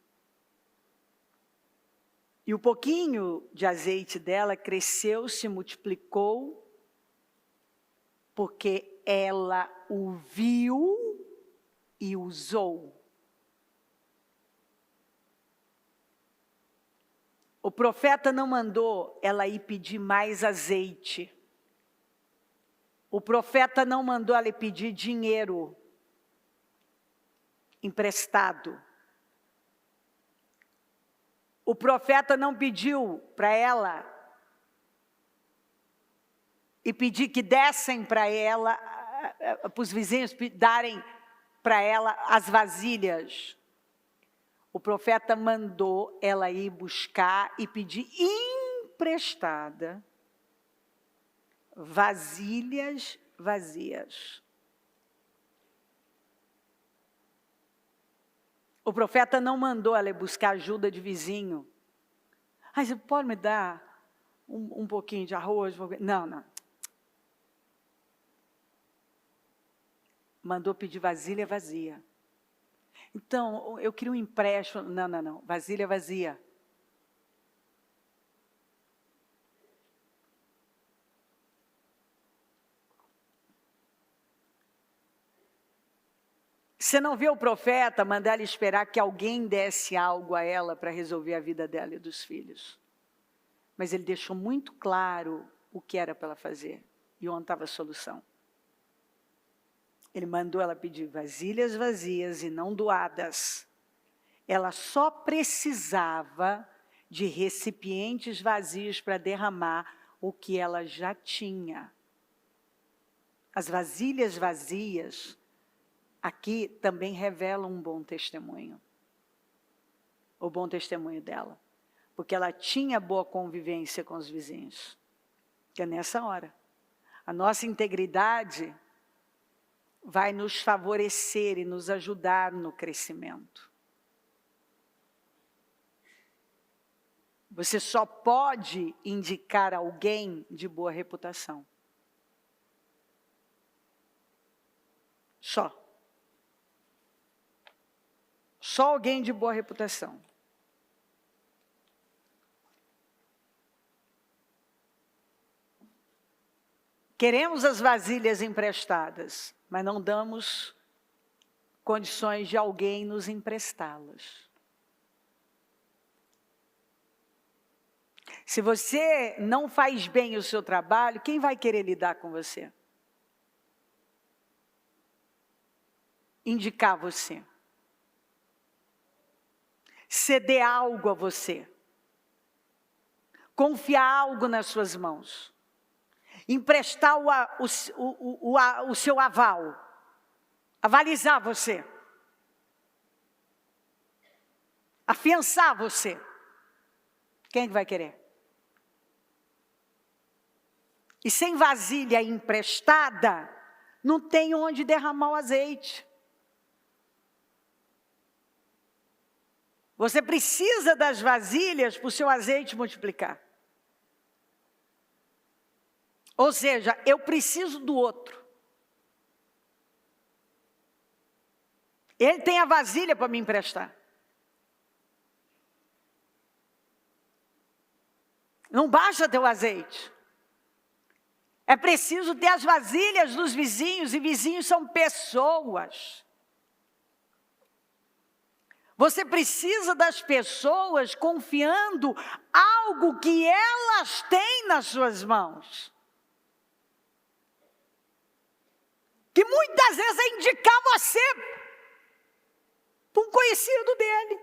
E o pouquinho de azeite dela cresceu, se multiplicou, porque ela o viu e usou. O profeta não mandou ela ir pedir mais azeite. O profeta não mandou ela ir pedir dinheiro emprestado. O profeta não pediu para ela e pedir que dessem para ela, para os vizinhos darem para ela as vasilhas. O profeta mandou ela ir buscar e pedir emprestada vasilhas vazias. O profeta não mandou ela ir buscar ajuda de vizinho. Você pode me dar um pouquinho de arroz? Não. Mandou pedir vasilha vazia. Então, eu queria um empréstimo. Não. Vasilha vazia. Você não vê o profeta mandar ela esperar que alguém desse algo a ela para resolver a vida dela e dos filhos. Mas ele deixou muito claro o que era para ela fazer e onde estava a solução. Ele mandou ela pedir vasilhas vazias e não doadas. Ela só precisava de recipientes vazios para derramar o que ela já tinha. As vasilhas vazias aqui também revelam um bom testemunho. O bom testemunho dela. Porque ela tinha boa convivência com os vizinhos. Que é nessa hora. A nossa integridade vai nos favorecer e nos ajudar no crescimento. Você só pode indicar alguém de boa reputação. Só. Só alguém de boa reputação. Queremos as vasilhas emprestadas, mas não damos condições de alguém nos emprestá-las. Se você não faz bem o seu trabalho, quem vai querer lidar com você? Indicar você. Ceder algo a você. Confiar algo nas suas mãos. Emprestar o seu aval. Avalizar você. Afiançar você. Quem vai querer? E sem vasilha emprestada, não tem onde derramar o azeite. Você precisa das vasilhas para o seu azeite multiplicar. Ou seja, eu preciso do outro. Ele tem a vasilha para me emprestar. Não basta ter o azeite. É preciso ter as vasilhas dos vizinhos, e vizinhos são pessoas. Você precisa das pessoas confiando algo que elas têm nas suas mãos. Que muitas vezes é indicar você para um conhecido dele.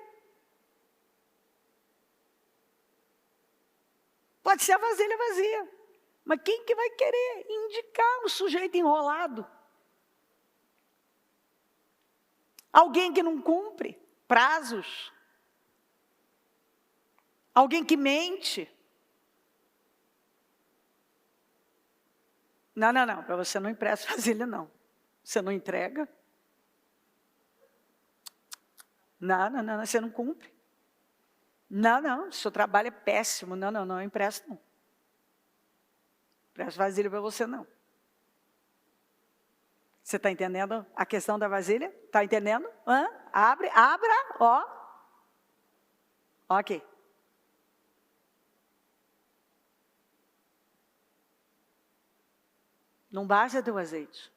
Pode ser a vasilha vazia. Mas quem que vai querer indicar um sujeito enrolado? Alguém que não cumpre prazos. Alguém que mente. Não, para você não empresta vasilha, não. Você não entrega. Não, você não cumpre. Não, seu trabalho é péssimo. Não, eu empresto não. Empresto vasilha para você não. Você está entendendo a questão da vasilha? Está entendendo? Abra, ó. Ok. Não basta ter o azeite.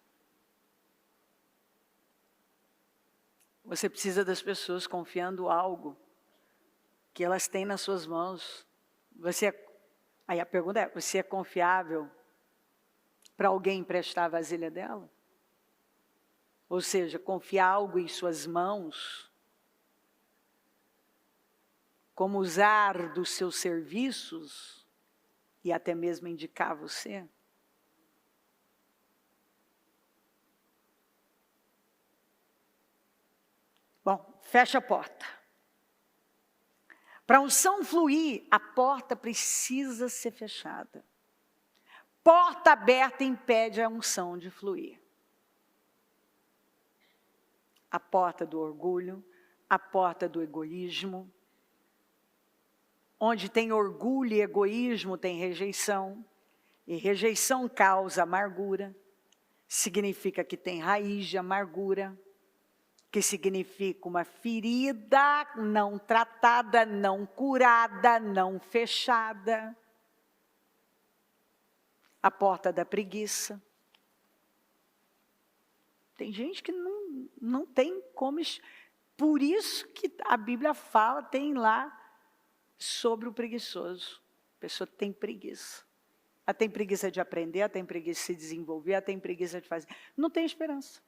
Você precisa das pessoas confiando algo que elas têm nas suas mãos. Aí a pergunta é, você é confiável para alguém emprestar a vasilha dela? Ou seja, confiar algo em suas mãos, como usar dos seus serviços e até mesmo indicar você? Bom, fecha a porta. Para a unção fluir, a porta precisa ser fechada. Porta aberta impede a unção de fluir. A porta do orgulho, a porta do egoísmo. Onde tem orgulho e egoísmo, tem rejeição. E rejeição causa amargura. Significa que tem raiz de amargura. Que significa uma ferida não tratada, não curada, não fechada. A porta da preguiça. Tem gente que não tem como... Por isso que a Bíblia fala, tem lá sobre o preguiçoso. A pessoa tem preguiça. Ela tem preguiça de aprender, ela tem preguiça de se desenvolver, ela tem preguiça de fazer. Não tem esperança.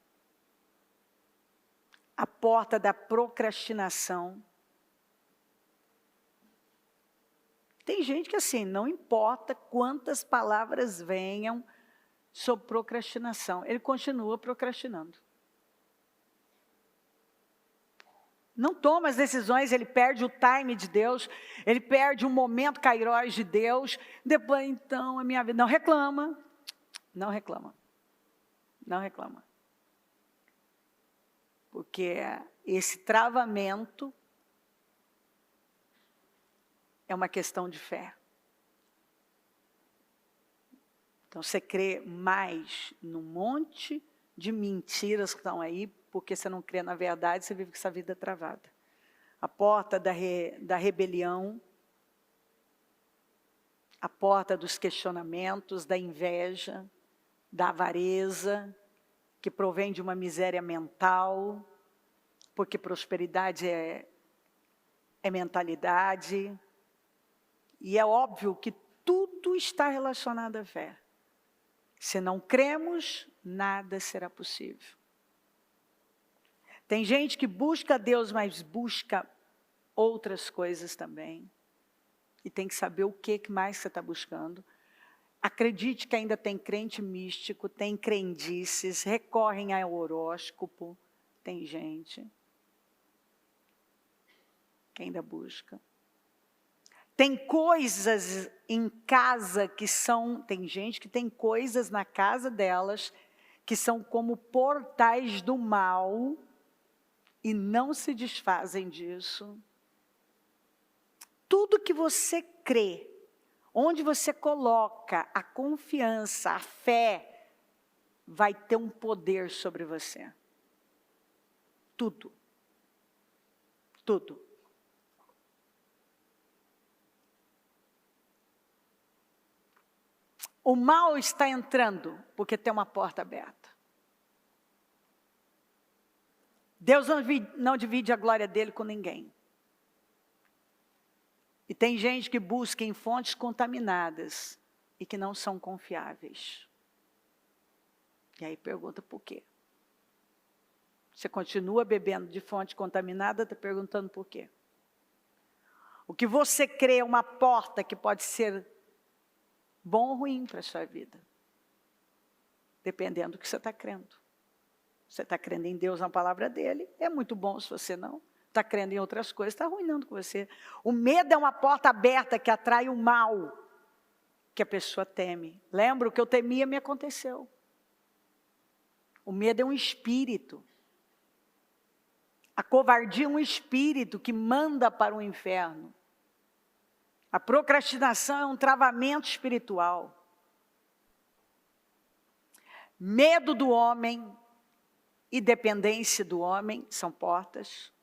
A porta da procrastinação. Tem gente que assim, não importa quantas palavras venham sobre procrastinação, ele continua procrastinando. Não toma as decisões, ele perde o time de Deus, ele perde o momento kairós de Deus, depois então a minha vida, não reclama. Porque esse travamento é uma questão de fé. Então, você crê mais num monte de mentiras que estão aí, porque você não crê na verdade, você vive com essa vida travada. A porta da rebelião, a porta dos questionamentos, da inveja, da avareza, que provém de uma miséria mental, porque prosperidade é mentalidade, e é óbvio que tudo está relacionado à fé. Se não cremos, nada será possível. Tem gente que busca Deus, mas busca outras coisas também. E tem que saber o que mais você está buscando. Acredite que ainda tem crente místico, tem crendices, recorrem ao horóscopo. Tem gente que ainda busca. Tem coisas em casa que são... Tem gente que tem coisas na casa delas que são como portais do mal e não se desfazem disso. Tudo que você crê, onde você coloca a confiança, a fé, vai ter um poder sobre você. Tudo. Tudo. O mal está entrando porque tem uma porta aberta. Deus não divide a glória dele com ninguém. E tem gente que busca em fontes contaminadas e que não são confiáveis. E aí pergunta por quê? Você continua bebendo de fonte contaminada, está perguntando por quê? O que você crê é uma porta que pode ser bom ou ruim para a sua vida. Dependendo do que você está crendo. Você está crendo em Deus, na palavra dele, é muito bom. Se você não está crendo em outras coisas, está arruinando com você. O medo é uma porta aberta que atrai o mal que a pessoa teme. Lembra, o que eu temia me aconteceu. O medo é um espírito. A covardia é um espírito que manda para o inferno. A procrastinação é um travamento espiritual. Medo do homem e dependência do homem são portas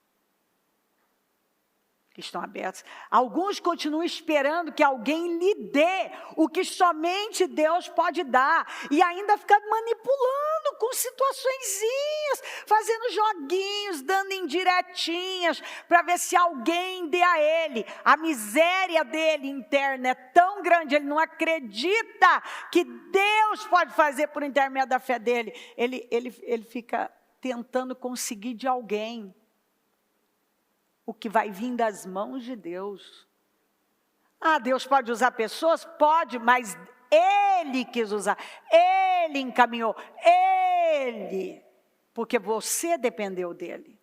que estão abertas. Alguns continuam esperando que alguém lhe dê o que somente Deus pode dar. E ainda fica manipulando com situaçõezinhas, fazendo joguinhos, dando indiretinhas, para ver se alguém dê a ele. A miséria dele interna é tão grande, ele não acredita que Deus pode fazer por intermédio da fé dele. Ele fica tentando conseguir de alguém o que vai vir das mãos de Deus. Ah, Deus pode usar pessoas? Pode, mas Ele quis usar, Ele encaminhou, Ele, porque você dependeu dEle.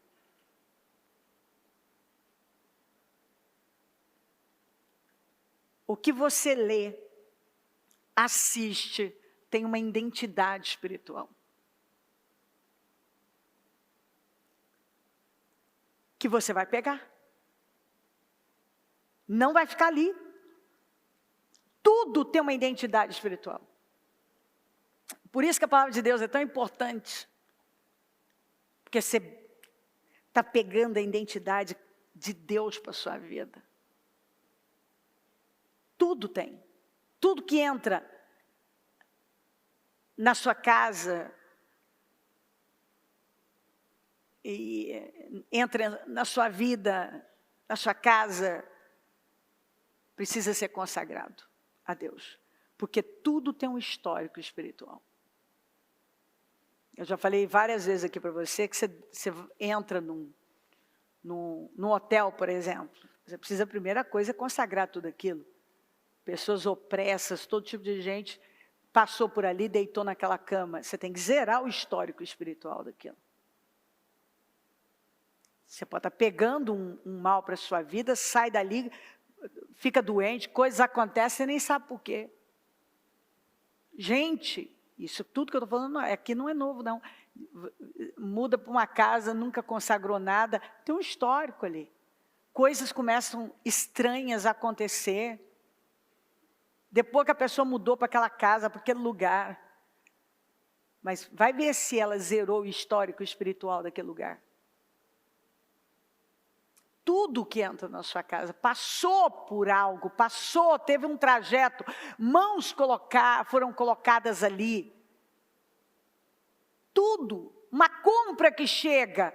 O que você lê, assiste, tem uma identidade espiritual. Que você vai pegar. Não vai ficar ali. Tudo tem uma identidade espiritual. Por isso que a palavra de Deus é tão importante. Porque você está pegando a identidade de Deus para a sua vida. Tudo tem. Tudo que entra na sua casa e entra na sua vida, na sua casa, precisa ser consagrado a Deus. Porque tudo tem um histórico espiritual. Eu já falei várias vezes aqui para você que você entra num hotel, por exemplo. Você precisa, a primeira coisa, é consagrar tudo aquilo. Pessoas opressas, todo tipo de gente passou por ali, deitou naquela cama. Você tem que zerar o histórico espiritual daquilo. Você pode estar pegando um mal para a sua vida, sai dali, fica doente, coisas acontecem, você nem sabe por quê. Gente, isso tudo que eu estou falando aqui não é novo, não. Muda para uma casa, nunca consagrou nada, tem um histórico ali. coisas começam estranhas a acontecer. Depois que a pessoa mudou para aquela casa, para aquele lugar. Mas vai ver se ela zerou o histórico espiritual daquele lugar. Tudo que entra na sua casa passou por algo, teve um trajeto, mãos foram colocadas ali. Tudo, uma compra que chega.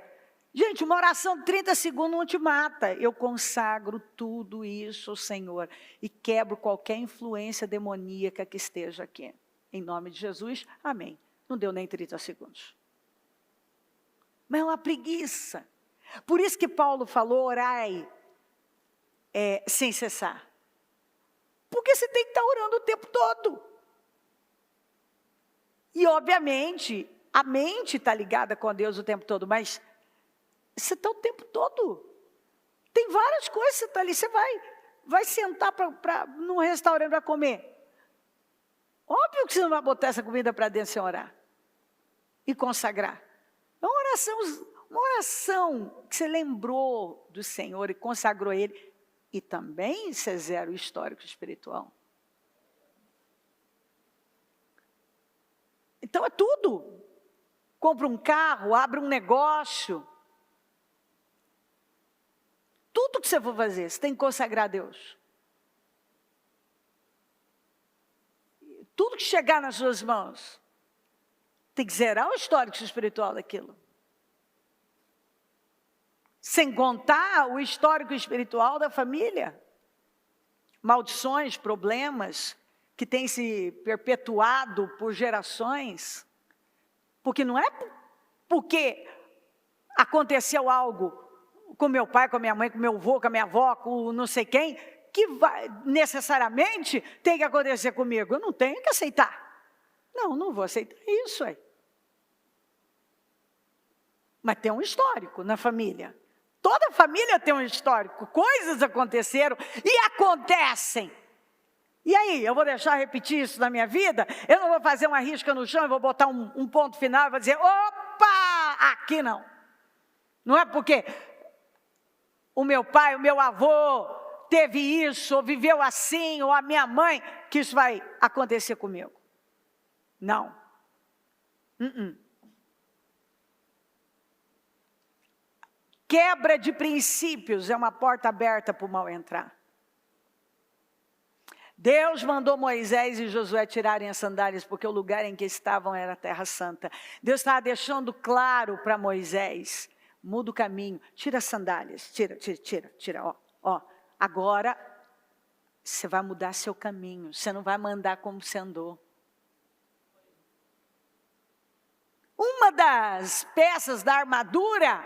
Gente, uma oração de 30 segundos não te mata. Eu consagro tudo isso ao Senhor e quebro qualquer influência demoníaca que esteja aqui. Em nome de Jesus, amém. Não deu nem 30 segundos. Mas é uma preguiça. Por isso que Paulo falou, orai sem cessar. Porque você tem que estar orando o tempo todo. E obviamente, a mente está ligada com Deus o tempo todo, mas você está o tempo todo. Tem várias coisas que você está ali, você vai sentar num restaurante para comer. Óbvio que você não vai botar essa comida para dentro sem orar. E consagrar. É uma oração que você lembrou do Senhor e consagrou Ele. E também você zera o histórico espiritual. Então é tudo. Compra um carro, abre um negócio. Tudo que você for fazer, você tem que consagrar a Deus. Tudo que chegar nas suas mãos, tem que zerar o histórico espiritual daquilo. Sem contar o histórico espiritual da família. Maldições, problemas que têm se perpetuado por gerações. Porque não é porque aconteceu algo com meu pai, com a minha mãe, com meu avô, com a minha avó, com não sei quem, que necessariamente tem que acontecer comigo. Eu não tenho que aceitar. Não vou aceitar isso aí. Mas tem um histórico na família. Toda família tem um histórico. Coisas aconteceram e acontecem. E aí, eu vou deixar repetir isso na minha vida? Eu não vou fazer uma risca no chão, eu vou botar um ponto final e vou dizer, opa, aqui não. Não é porque o meu pai, o meu avô teve isso, ou viveu assim, ou a minha mãe, que isso vai acontecer comigo. Não. Quebra de princípios é uma porta aberta para o mal entrar. Deus mandou Moisés e Josué tirarem as sandálias, porque o lugar em que estavam era a terra santa. Deus estava deixando claro para Moisés, muda o caminho, tira as sandálias, tira, ó. Agora, você vai mudar seu caminho, você não vai mandar como você andou. Uma das peças da armadura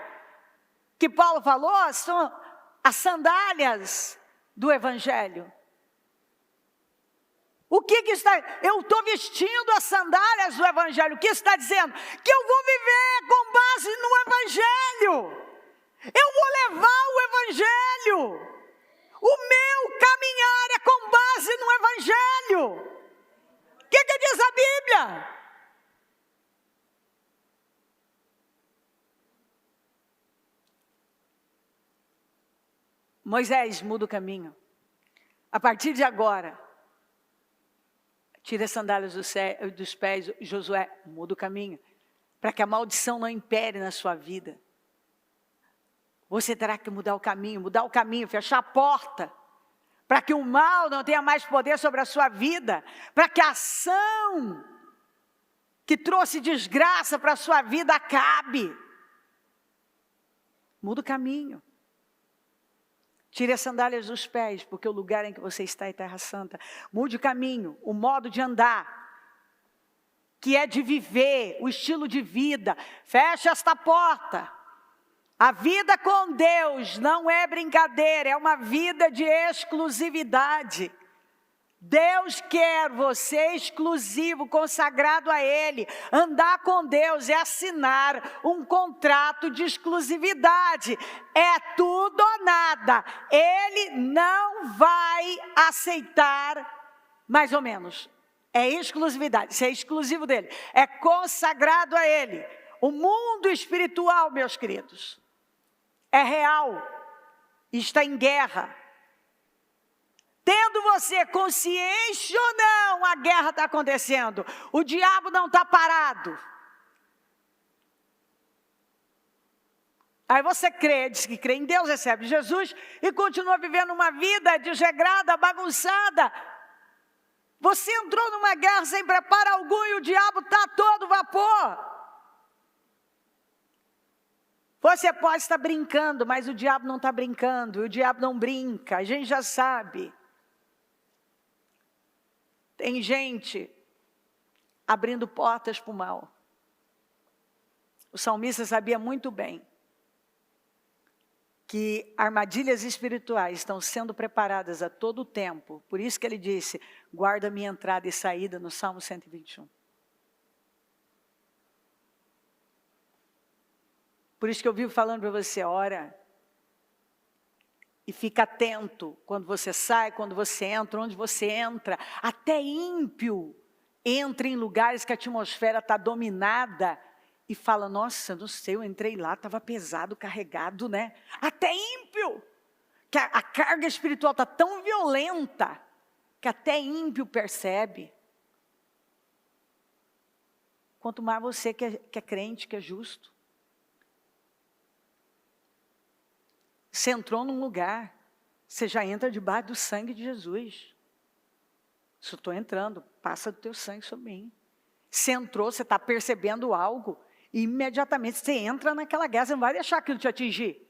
que Paulo falou são as sandálias do Evangelho. O que está? Eu estou vestindo as sandálias do Evangelho. O que está dizendo? Que eu vou viver com base no Evangelho. Eu vou levar o Evangelho. O meu caminhar é com base no Evangelho. O que diz a Bíblia? Moisés, muda o caminho. A partir de agora, tira as sandálias dos pés, Josué, muda o caminho. Para que a maldição não impere na sua vida. Você terá que mudar o caminho, fechar a porta. Para que o mal não tenha mais poder sobre a sua vida. Para que a ação que trouxe desgraça para a sua vida acabe. Muda o caminho. Tire as sandálias dos pés, porque o lugar em que você está é terra santa. Mude o caminho, o modo de andar, que é de viver, o estilo de vida. Feche esta porta. A vida com Deus não é brincadeira, é uma vida de exclusividade. Deus quer você exclusivo, consagrado a Ele. Andar com Deus é assinar um contrato de exclusividade. É tudo ou nada. Ele não vai aceitar, mais ou menos. É exclusividade, isso é exclusivo dele. É consagrado a Ele. O mundo espiritual, meus queridos, é real. está em guerra. Tendo você consciência ou não, a guerra está acontecendo. O diabo não está parado. Aí você crê, diz que crê em Deus, recebe Jesus e continua vivendo uma vida desregrada, bagunçada. Você entrou numa guerra sem preparo algum e o diabo está a todo vapor. Você pode estar brincando, mas o diabo não está brincando, o diabo não brinca, a gente já sabe. Tem gente abrindo portas para o mal. O salmista sabia muito bem que armadilhas espirituais estão sendo preparadas a todo tempo. Por isso que ele disse, guarda minha entrada e saída no Salmo 121. Por isso que eu vivo falando para você, ora. E fica atento quando você sai, quando você entra, onde você entra. Até ímpio entra em lugares que a atmosfera está dominada e fala, nossa, não sei, eu entrei lá, estava pesado, carregado, né? Até ímpio, que a carga espiritual está tão violenta, que até ímpio percebe. Quanto mais você que é crente, que é justo. Você entrou num lugar, você já entra debaixo do sangue de Jesus. Se eu estou entrando, passa do teu sangue sobre mim. Você entrou, você está percebendo algo, e imediatamente você entra naquela guerra, você não vai deixar aquilo te atingir.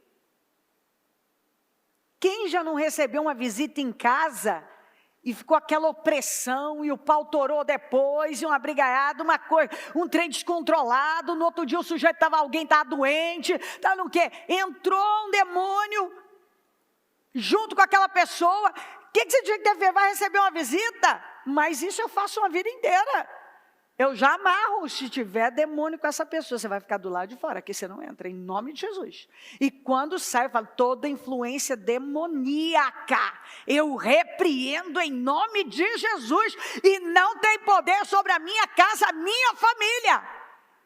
Quem já não recebeu uma visita em casa, e ficou aquela opressão, e o pau torou depois, e uma brigaiada, uma coisa, um trem descontrolado, no outro dia o sujeito alguém estava doente, estava no quê? Entrou um demônio, junto com aquela pessoa, o que você tinha que ter? Vai receber uma visita? Mas isso eu faço uma vida inteira. Eu já amarro, se tiver demônio com essa pessoa, você vai ficar do lado de fora, aqui você não entra, em nome de Jesus. E quando sai, eu falo, toda influência demoníaca, eu repreendo em nome de Jesus, e não tem poder sobre a minha casa, a minha família,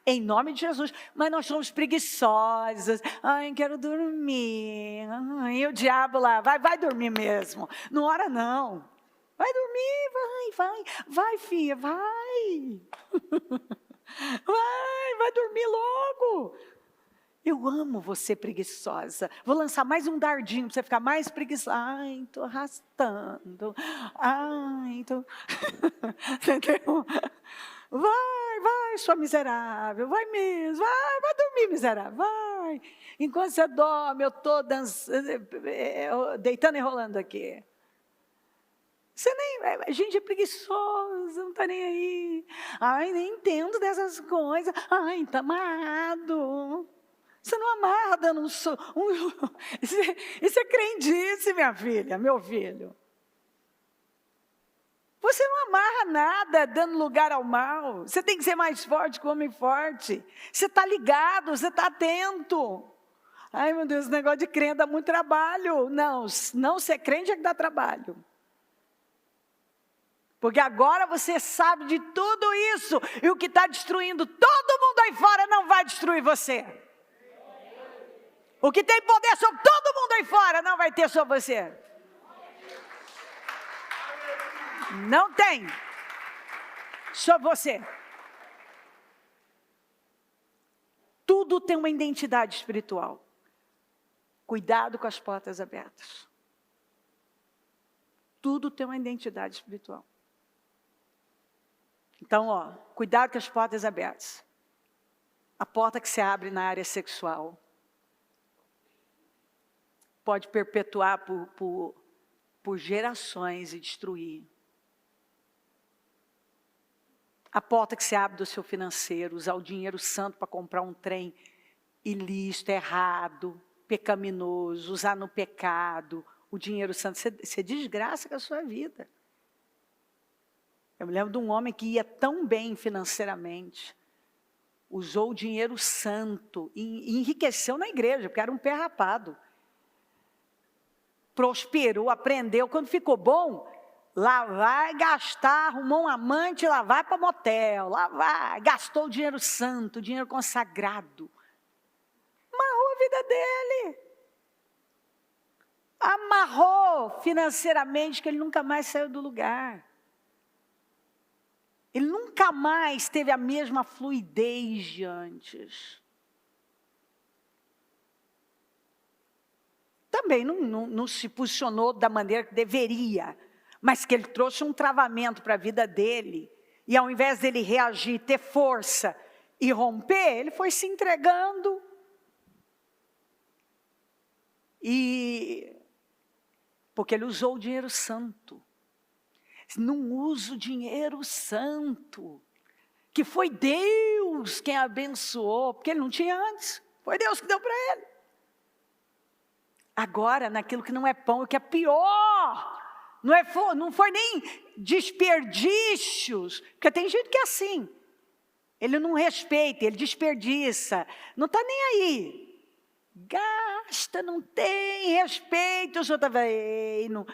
em nome de Jesus. Mas nós somos preguiçosas, ai, quero dormir, ai, o diabo lá, vai dormir mesmo, não ora não. Vai dormir, vai filha, vai. Vai dormir logo. Eu amo você preguiçosa. Vou lançar mais um dardinho para você ficar mais preguiçosa. Ai, estou arrastando. Ai, estou... Entendeu? Vai, sua miserável. Vai mesmo. Vai dormir, miserável. Vai. Enquanto você dorme, eu estou deitando e rolando aqui. Você nem, gente é preguiçosa, não está nem aí. Ai, nem entendo dessas coisas. Ai, está amarrado. Você não amarra dando isso é crendice, minha filha, meu filho. Você não amarra nada dando lugar ao mal. Você tem que ser mais forte que o homem forte. Você está ligado, você está atento. Ai, meu Deus, esse negócio de crente dá muito trabalho. Não ser crente é que dá trabalho. Porque agora você sabe de tudo isso, e o que está destruindo todo mundo aí fora não vai destruir você. O que tem poder sobre todo mundo aí fora não vai ter sobre você. Não tem sobre você. Tudo tem uma identidade espiritual. Cuidado com as portas abertas. Tudo tem uma identidade espiritual. Então, cuidado com as portas abertas. A porta que se abre na área sexual pode perpetuar por gerações e destruir. A porta que se abre do seu financeiro, usar o dinheiro santo para comprar um trem ilícito, errado, pecaminoso, usar no pecado, o dinheiro santo, você desgraça com a sua vida. Eu me lembro de um homem que ia tão bem financeiramente, usou o dinheiro santo e enriqueceu na igreja, porque era um pé rapado. Prosperou, aprendeu, quando ficou bom, lá vai gastar, arrumou um amante, lá vai para motel, lá vai, gastou o dinheiro santo, o dinheiro consagrado. Amarrou a vida dele. amarrou financeiramente que ele nunca mais saiu do lugar. Ele nunca mais teve a mesma fluidez de antes. Também não se posicionou da maneira que deveria, mas que ele trouxe um travamento para a vida dele. E ao invés dele reagir, ter força e romper, ele foi se entregando. Porque ele usou o dinheiro santo. Não usa o dinheiro santo, que foi Deus quem abençoou, porque ele não tinha antes. Foi Deus que deu para ele. Agora, naquilo que não é pão, o que é pior, não foi nem desperdícios, porque tem gente que é assim. Ele não respeita, ele desperdiça, não está nem aí. Gasta, não tem respeito, o senhor está vendo.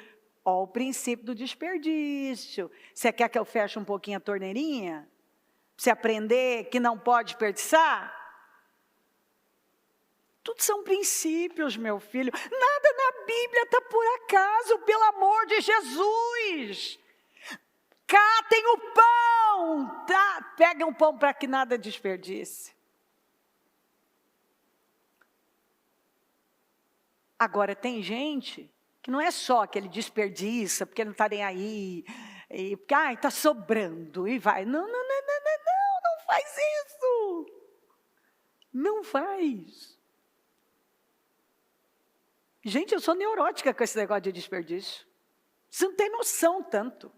Ó, o princípio do desperdício. Você quer que eu feche um pouquinho a torneirinha? Para você aprender que não pode desperdiçar? Tudo são princípios, meu filho. Nada na Bíblia está por acaso, pelo amor de Jesus. Catem o pão, tá? Peguem o pão para que nada desperdice. Agora, tem gente que não é só que ele desperdiça, porque ele não está nem aí, e porque está sobrando, e vai. Não faz isso. Não faz. Gente, eu sou neurótica com esse negócio de desperdício. Você não tem noção tanto.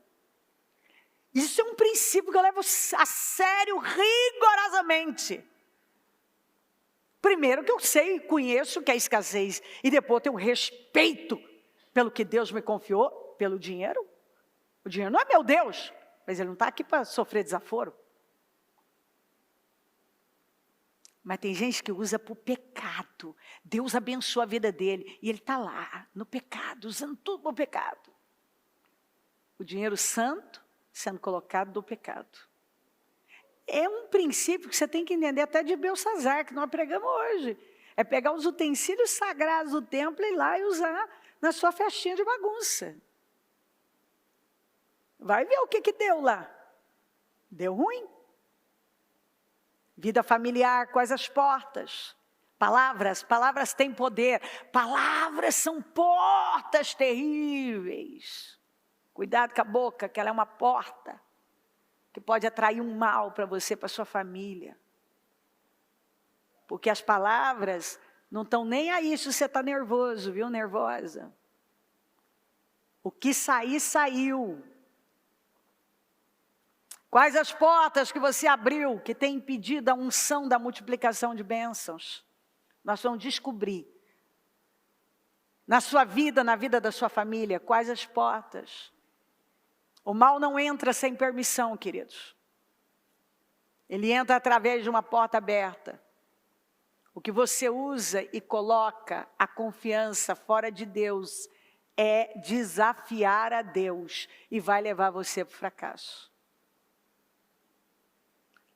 Isso é um princípio que eu levo a sério, rigorosamente. Primeiro que eu sei, conheço que é escassez, e depois eu tenho respeito pelo que Deus me confiou, pelo dinheiro. O dinheiro não é meu Deus, mas ele não está aqui para sofrer desaforo. Mas tem gente que usa para o pecado. Deus abençoa a vida dele, e ele está lá, no pecado, usando tudo para o pecado. O dinheiro santo sendo colocado do pecado. É um princípio que você tem que entender até de Belsazar, que nós pregamos hoje. É pegar os utensílios sagrados do templo e ir lá e usar na sua festinha de bagunça. Vai ver o que deu lá. Deu ruim. Vida familiar, quais as portas? Palavras têm poder. Palavras são portas terríveis. Cuidado com a boca, que ela é uma porta que pode atrair um mal para você, para sua família. Porque as palavras não estão nem aí se você está nervoso, viu, nervosa. O que sair, saiu. Quais as portas que você abriu que tem impedido a unção da multiplicação de bênçãos? Nós vamos descobrir. Na sua vida, na vida da sua família, quais as portas? O mal não entra sem permissão, queridos. Ele entra através de uma porta aberta. O que você usa e coloca a confiança fora de Deus é desafiar a Deus e vai levar você para o fracasso.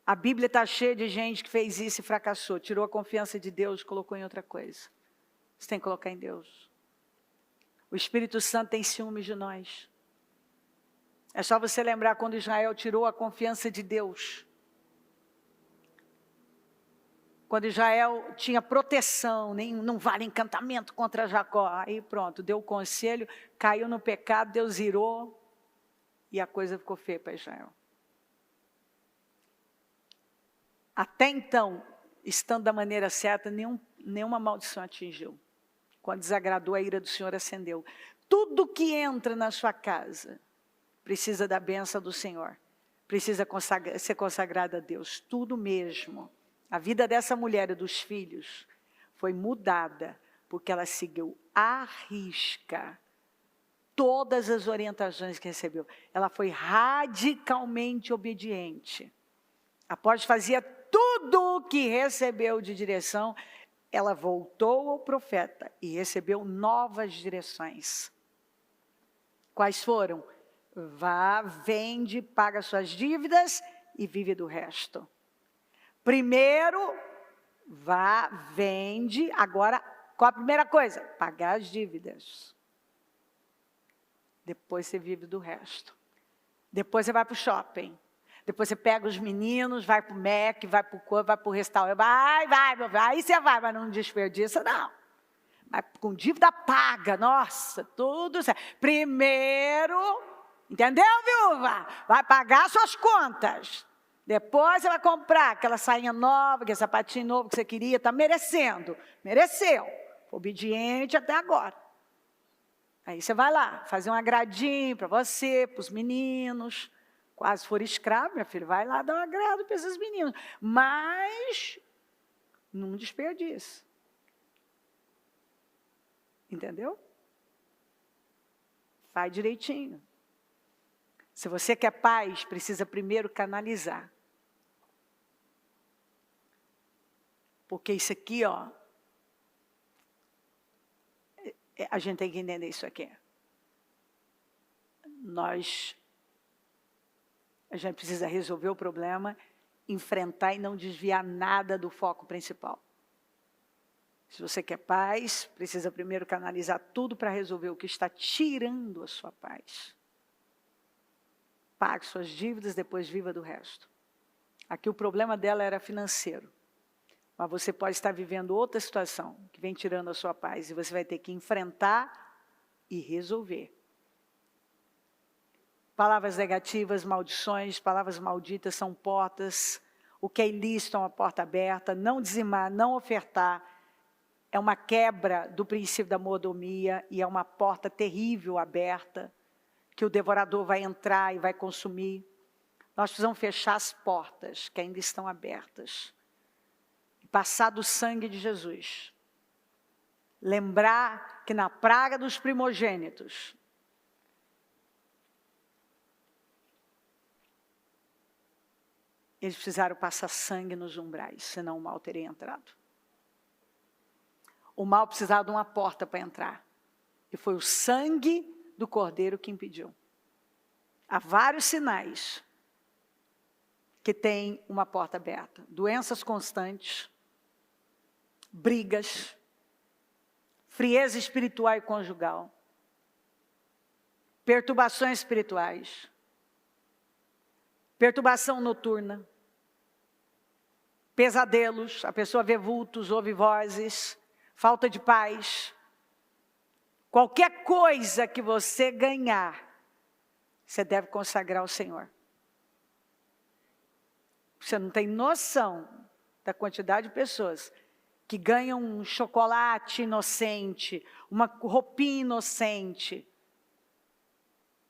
A Bíblia está cheia de gente que fez isso e fracassou. Tirou a confiança de Deus e colocou em outra coisa. Você tem que colocar em Deus. O Espírito Santo tem ciúmes de nós. É só você lembrar quando Israel tirou a confiança de Deus. Quando Israel tinha proteção, não vale encantamento contra Jacó. Aí pronto, deu o conselho, caiu no pecado, Deus irou e a coisa ficou feia para Israel. Até então, estando da maneira certa, nenhuma maldição atingiu. Quando desagradou, a ira do Senhor acendeu. Tudo que entra na sua casa precisa da bênção do Senhor. Precisa ser consagrado a Deus. Tudo mesmo. A vida dessa mulher e dos filhos foi mudada porque ela seguiu à risca todas as orientações que recebeu. Ela foi radicalmente obediente. Após fazia tudo o que recebeu de direção, ela voltou ao profeta e recebeu novas direções. Quais foram? Vá, vende, paga suas dívidas e vive do resto. Primeiro, vá, vende. Agora, qual a primeira coisa? Pagar as dívidas. Depois você vive do resto. Depois você vai para o shopping. Depois você pega os meninos, vai para o Mac, vai para o restaurante. Vai. Aí você vai, mas não desperdiça, não. Mas com dívida paga, nossa, tudo certo. Primeiro, entendeu, viúva? Vai pagar suas contas. Depois você vai comprar aquela sainha nova, aquele sapatinho novo que você queria, está merecendo. Mereceu. Obediente até agora. Aí você vai lá, fazer um agradinho para você, para os meninos. Quase for escravo, meu filho, vai lá dar um agrado para esses meninos. Mas não desperdiça. Entendeu? Faz direitinho. Se você quer paz, precisa primeiro canalizar. Porque isso aqui, ó, a gente tem que entender isso aqui. A gente precisa resolver o problema, enfrentar e não desviar nada do foco principal. Se você quer paz, precisa primeiro canalizar tudo para resolver o que está tirando a sua paz. Pague suas dívidas, depois viva do resto. Aqui o problema dela era financeiro. Mas você pode estar vivendo outra situação que vem tirando a sua paz. E você vai ter que enfrentar e resolver. Palavras negativas, maldições, palavras malditas são portas. O que é ilícito é uma porta aberta. Não dizimar, não ofertar. É uma quebra do princípio da mordomia. E é uma porta terrível aberta. Que o devorador vai entrar e vai consumir. Nós precisamos fechar as portas que ainda estão abertas. Passar do sangue de Jesus. Lembrar que na praga dos primogênitos, eles precisaram passar sangue nos umbrais, senão o mal teria entrado. O mal precisava de uma porta para entrar. E foi o sangue do cordeiro que impediu. Há vários sinais que tem uma porta aberta. Doenças constantes, brigas, frieza espiritual e conjugal, perturbações espirituais, perturbação noturna, pesadelos, a pessoa vê vultos, ouve vozes, falta de paz. Qualquer coisa que você ganhar, você deve consagrar ao Senhor. Você não tem noção da quantidade de pessoas que ganham um chocolate inocente, uma roupinha inocente,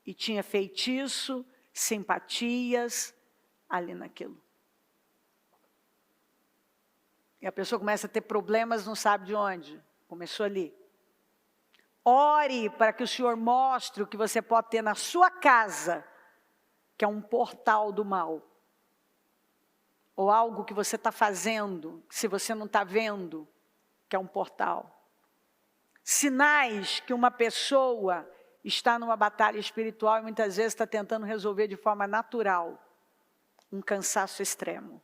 e tinha feitiço, simpatias ali naquilo. E a pessoa começa a ter problemas, não sabe de onde. Começou ali. Ore para que o Senhor mostre o que você pode ter na sua casa, que é um portal do mal. Ou algo que você está fazendo, se você não está vendo, que é um portal. Sinais que uma pessoa está numa batalha espiritual e muitas vezes está tentando resolver de forma natural. Um cansaço extremo,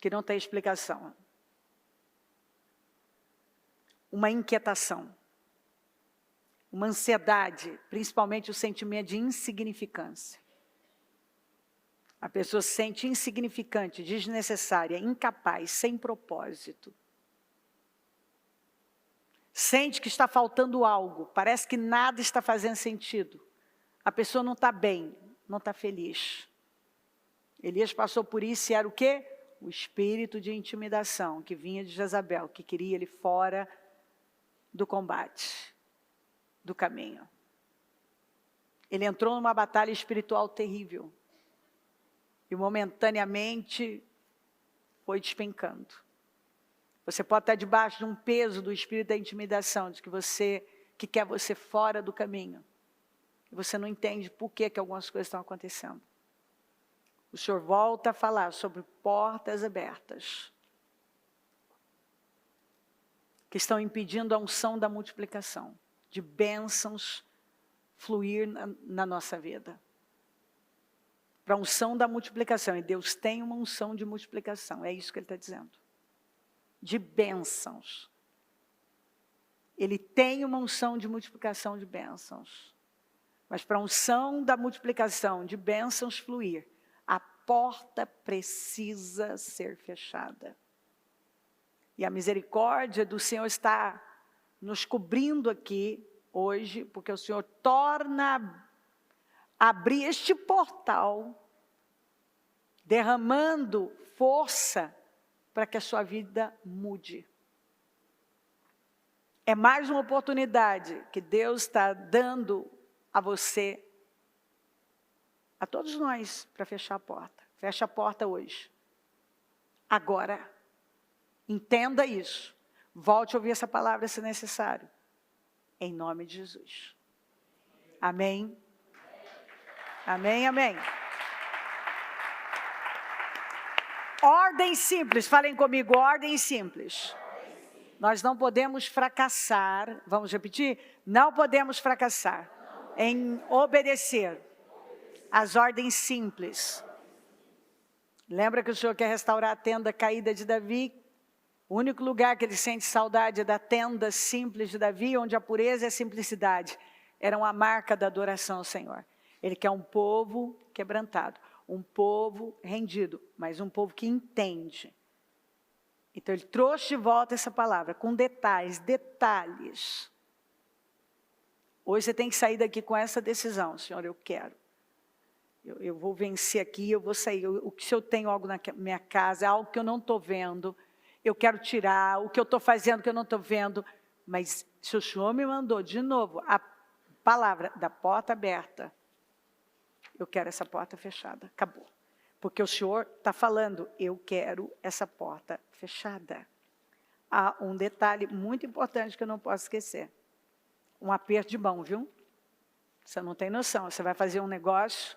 que não tem explicação. Uma inquietação. Uma ansiedade, principalmente o sentimento de insignificância. A pessoa se sente insignificante, desnecessária, incapaz, sem propósito. Sente que está faltando algo, parece que nada está fazendo sentido. A pessoa não está bem, não está feliz. Elias passou por isso e era o quê? O espírito de intimidação que vinha de Jezabel, que queria ele fora do combate, do caminho. Ele entrou numa batalha espiritual terrível. E momentaneamente foi despencando. Você pode estar debaixo de um peso do espírito da intimidação, de que quer você fora do caminho. E você não entende por que algumas coisas estão acontecendo. O Senhor volta a falar sobre portas abertas, que estão impedindo a unção da multiplicação, de bênçãos fluir na nossa vida. Para a unção da multiplicação. E Deus tem uma unção de multiplicação. É isso que Ele está dizendo. De bênçãos. Ele tem uma unção de multiplicação de bênçãos. Mas para a unção da multiplicação, de bênçãos fluir, a porta precisa ser fechada. E a misericórdia do Senhor está nos cobrindo aqui hoje, porque o Senhor torna a abrir este portal, derramando força para que a sua vida mude. É mais uma oportunidade que Deus está dando a você, a todos nós, para fechar a porta. Fecha a porta hoje. Agora. Entenda isso. Volte a ouvir essa palavra se necessário. Em nome de Jesus. Amém. Amém, amém. Ordem simples. Falem comigo, ordem simples. Nós não podemos fracassar. Vamos repetir? Não podemos fracassar em obedecer às ordens simples. Lembra que o Senhor quer restaurar a tenda caída de Davi? O único lugar que ele sente saudade é da tenda simples de Davi, onde a pureza e a simplicidade eram a marca da adoração ao Senhor. Ele quer um povo quebrantado, um povo rendido, mas um povo que entende. Então ele trouxe de volta essa palavra, com detalhes. Hoje você tem que sair daqui com essa decisão, Senhor, eu quero. Eu vou vencer aqui, eu vou sair. Se eu tenho algo na minha casa, algo que eu não estou vendo, eu quero tirar, o que eu estou fazendo que eu não estou vendo. Mas se o Senhor me mandou de novo a palavra da porta aberta, eu quero essa porta fechada, acabou. Porque o Senhor está falando, eu quero essa porta fechada. Há um detalhe muito importante que eu não posso esquecer. Um aperto de mão, viu? Você não tem noção, você vai fazer um negócio,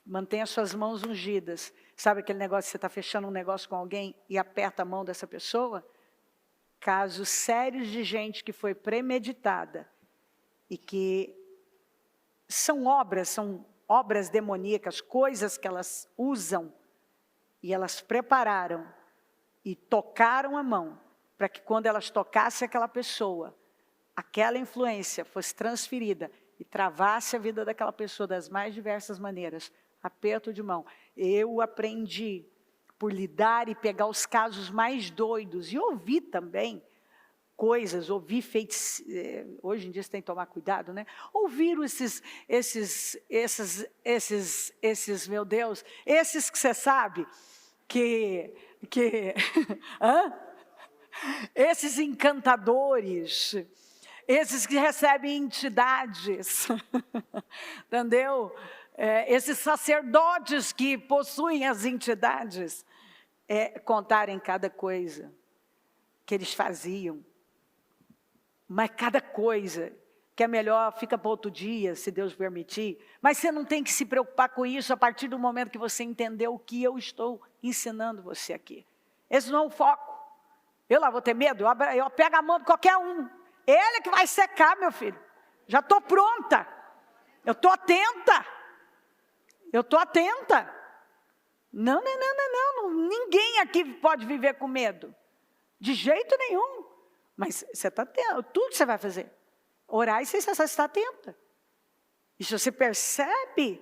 mantenha suas mãos ungidas. Sabe aquele negócio que você está fechando um negócio com alguém e aperta a mão dessa pessoa? Casos sérios de gente que foi premeditada e que são obras demoníacas, coisas que elas usam e elas prepararam e tocaram a mão para que quando elas tocassem aquela pessoa, aquela influência fosse transferida e travasse a vida daquela pessoa das mais diversas maneiras. Aperto de mão. Eu aprendi por lidar e pegar os casos mais doidos e ouvir também coisas, ouvir feitos, hoje em dia você tem que tomar cuidado, né? Ouvir esses, meu Deus, esses que você sabe, esses encantadores, esses que recebem entidades, entendeu? Esses sacerdotes que possuem as entidades, contarem cada coisa que eles faziam. Mas cada coisa que é melhor fica para outro dia, se Deus permitir. Mas você não tem que se preocupar com isso a partir do momento que você entendeu o que eu estou ensinando você aqui. Esse não é o foco. Eu lá vou ter medo, eu pego a mão de qualquer um. Ele é que vai secar, meu filho. Já estou pronta. Eu estou atenta. Não. Ninguém aqui pode viver com medo. De jeito nenhum. Mas você está atento. Tudo que você vai fazer. Orar e você está atenta. E se você percebe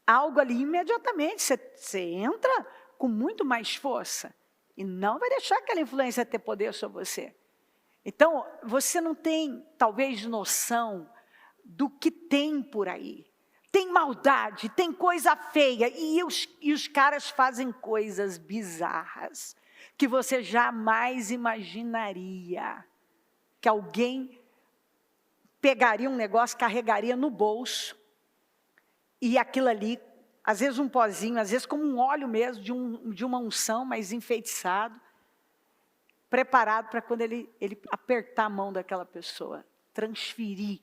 algo ali imediatamente, você entra com muito mais força. E não vai deixar aquela influência ter poder sobre você. Então, você não tem, talvez, noção do que tem por aí. Tem maldade, tem coisa feia, e os caras fazem coisas bizarras, que você jamais imaginaria, que alguém pegaria um negócio, carregaria no bolso, e aquilo ali, às vezes um pozinho, às vezes como um óleo mesmo, de uma unção, mas enfeitiçado, preparado para quando ele apertar a mão daquela pessoa, transferir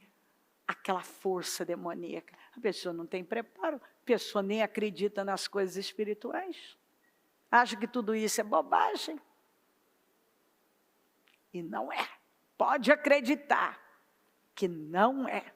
aquela força demoníaca. A pessoa não tem preparo, a pessoa nem acredita nas coisas espirituais. Acha que tudo isso é bobagem. E não é. Pode acreditar que não é.